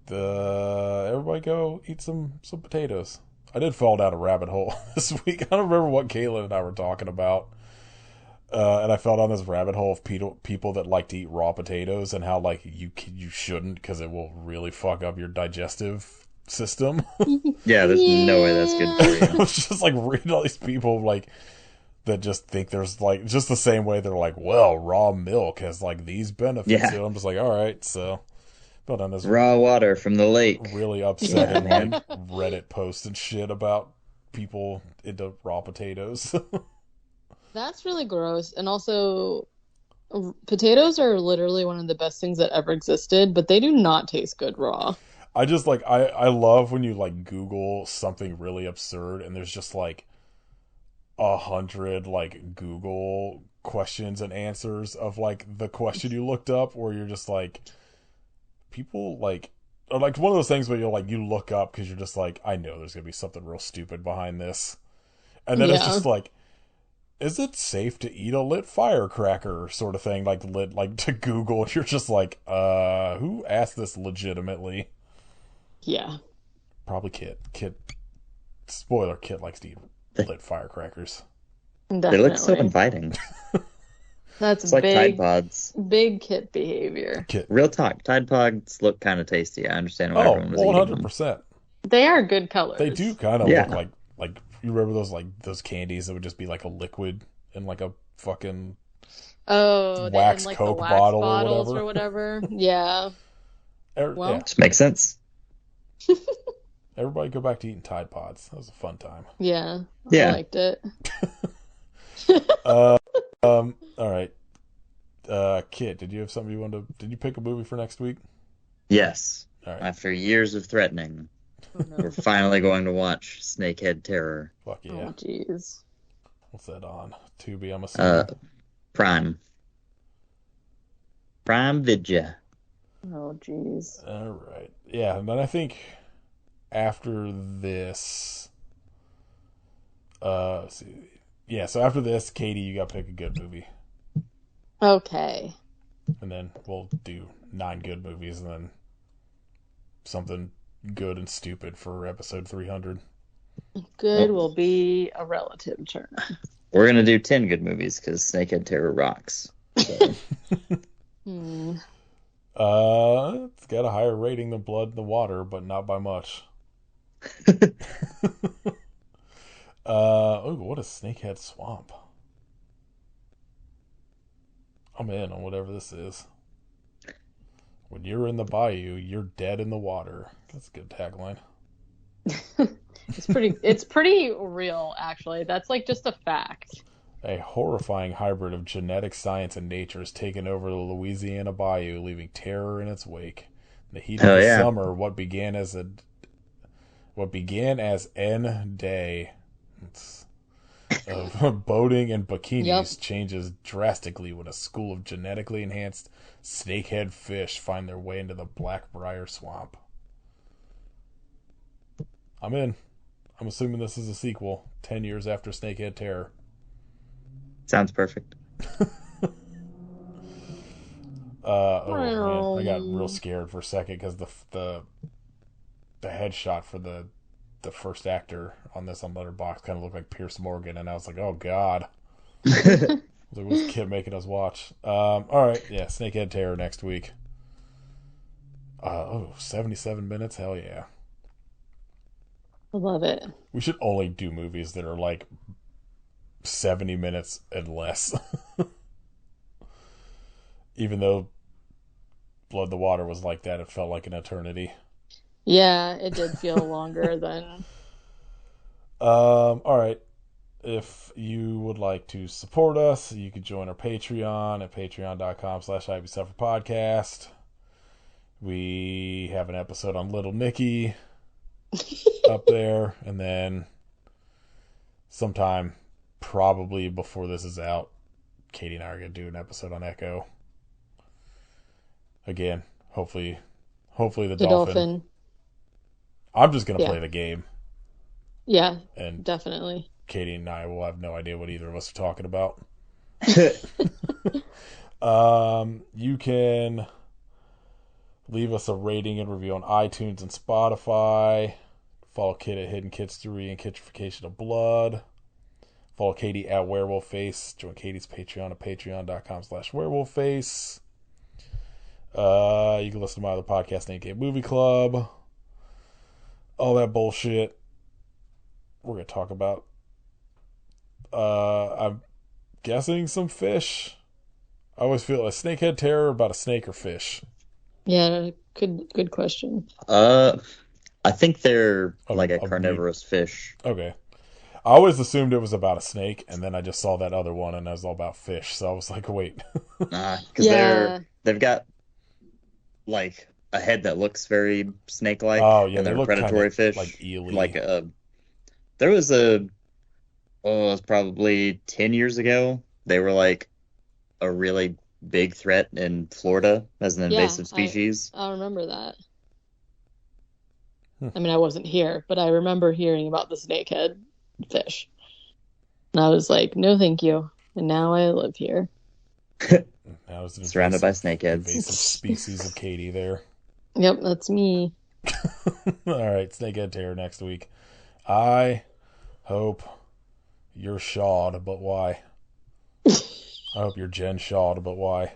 Everybody go eat some potatoes. I did fall down a rabbit hole this week. I don't remember what Caitlin and I were talking about. And I fell down this rabbit hole of people that like to eat raw potatoes and how like you shouldn't because it will really fuck up your digestive system. Yeah, there's no way that's good for you. I was just like reading all these people like that just think there's like just the same way they're like, well, raw milk has like these benefits. Yeah. So I'm just like, all right, so fell down this Raw water from the lake. really upsetting like Reddit posts and shit about people into raw potatoes. That's really gross. And also, potatoes are literally one of the best things that ever existed, but they do not taste good raw. I just like I love when you like Google something really absurd and there's just like 100 like Google questions and answers of like the question you looked up, where you're just like people like, or like one of those things where you're like you look up because you're just like, I know there's gonna be something real stupid behind this, and then it's just like, is it safe to eat a lit firecracker sort of thing, like lit like to Google, and you're just like, who asked this legitimately? Yeah. Probably Kit. Spoiler, Kit likes to eat lit firecrackers. Definitely. They look so inviting. That's It's like big, Tide Pods. big Kit behavior. Kit. Real talk. Tide Pods look kind of tasty. I understand why everyone was eating them. 100%. They are good colors. They do kind of Yeah. look like you remember those candies that would just be like a liquid in like a fucking Oh, they wax in, like, Coke the wax bottle bottles or or whatever. Yeah. Well, yeah. Just makes sense. Everybody go back to eating Tide Pods. That was a fun time. yeah. Yeah. I liked it. All right. Kit, did you have something did you pick a movie for next week? Yes. All right. After years of threatening, Oh, no. we're finally going to watch Snakehead Terror. Fuck yeah. Oh, jeez. What's that on? Tubi, I'm assuming. Prime. Prime Vidya. Oh, jeez. All right. Yeah, and then I think after this, let's see. Yeah, so after this, Katie, you got to pick a good movie. Okay. And then we'll do 9 good movies and then something good and stupid for episode 300. Good will be a relative term. We're going to do 10 good movies because Snakehead Terror rocks. So, It's got a higher rating than Blood in the Water, but not by much. Oh, what is Snakehead Swamp? I'm in on whatever this is. When you're in the bayou, you're dead in the water. That's a good tagline. It's pretty real, actually. That's like just a fact. A horrifying hybrid of genetic science and nature has taken over the Louisiana bayou, leaving terror in its wake. In the heat of Oh the yeah. summer, what began as N day of boating and bikinis Yep. changes drastically when a school of genetically enhanced snakehead fish find their way into the Blackbriar Swamp. I'm in. I'm assuming this is a sequel, 10 years after Snakehead Terror. Sounds perfect. Oh man, I got real scared for a second because the headshot for the first actor on this on Letterboxd kind of looked like Pierce Morgan, and I was like, oh god. I was like, what's Kip making us watch? All right, yeah, Snakehead Terror next week. 77 minutes, hell yeah. I love it. We should only do movies that are like 70 minutes and less. Even though Blood the Water was like that, it felt like an eternity. Yeah, it did feel longer than. All right. If you would like to support us, you can join our Patreon at patreon.com/IBSufferPodcast. We have an episode on Little Nicky up there, and then sometime probably before this is out, Katie and I are going to do an episode on Echo. Again, hopefully the dolphin. I'm just going to play the game. Yeah, And definitely. Katie and I will have no idea what either of us are talking about. You can leave us a rating and review on iTunes and Spotify. Follow Kit at Hidden Kitstery and Kitchification of Blood. Follow Katie at WerewolfFace. Join Katie's Patreon at patreon.com/WerewolfFace. You can listen to my other podcast, NK Movie Club. All that bullshit. We're going to talk about, I'm guessing some fish. I always feel a Snakehead Terror about a snake or fish. Yeah, good question. I think they're like a a carnivorous fish. Okay. I always assumed it was about a snake, and then I just saw that other one, and it was all about fish. So I was like, wait. Because Yeah. they've got like a head that looks very snake-like. Oh, yeah, and they they're look predatory kinda fish. like eel-y. There was it was probably 10 years ago. They were like a really big threat in Florida as an invasive species. I remember that. Hmm. I mean, I wasn't here, but I remember hearing about the snakehead fish. And I was like, no, thank you. And now I live here. That was an Surrounded by invasive snakeheads. species of Katie there. Yep, that's me. All right, Snakehead Terror next week. I hope you're shawed, but why? I hope you're Jen shawed, but why?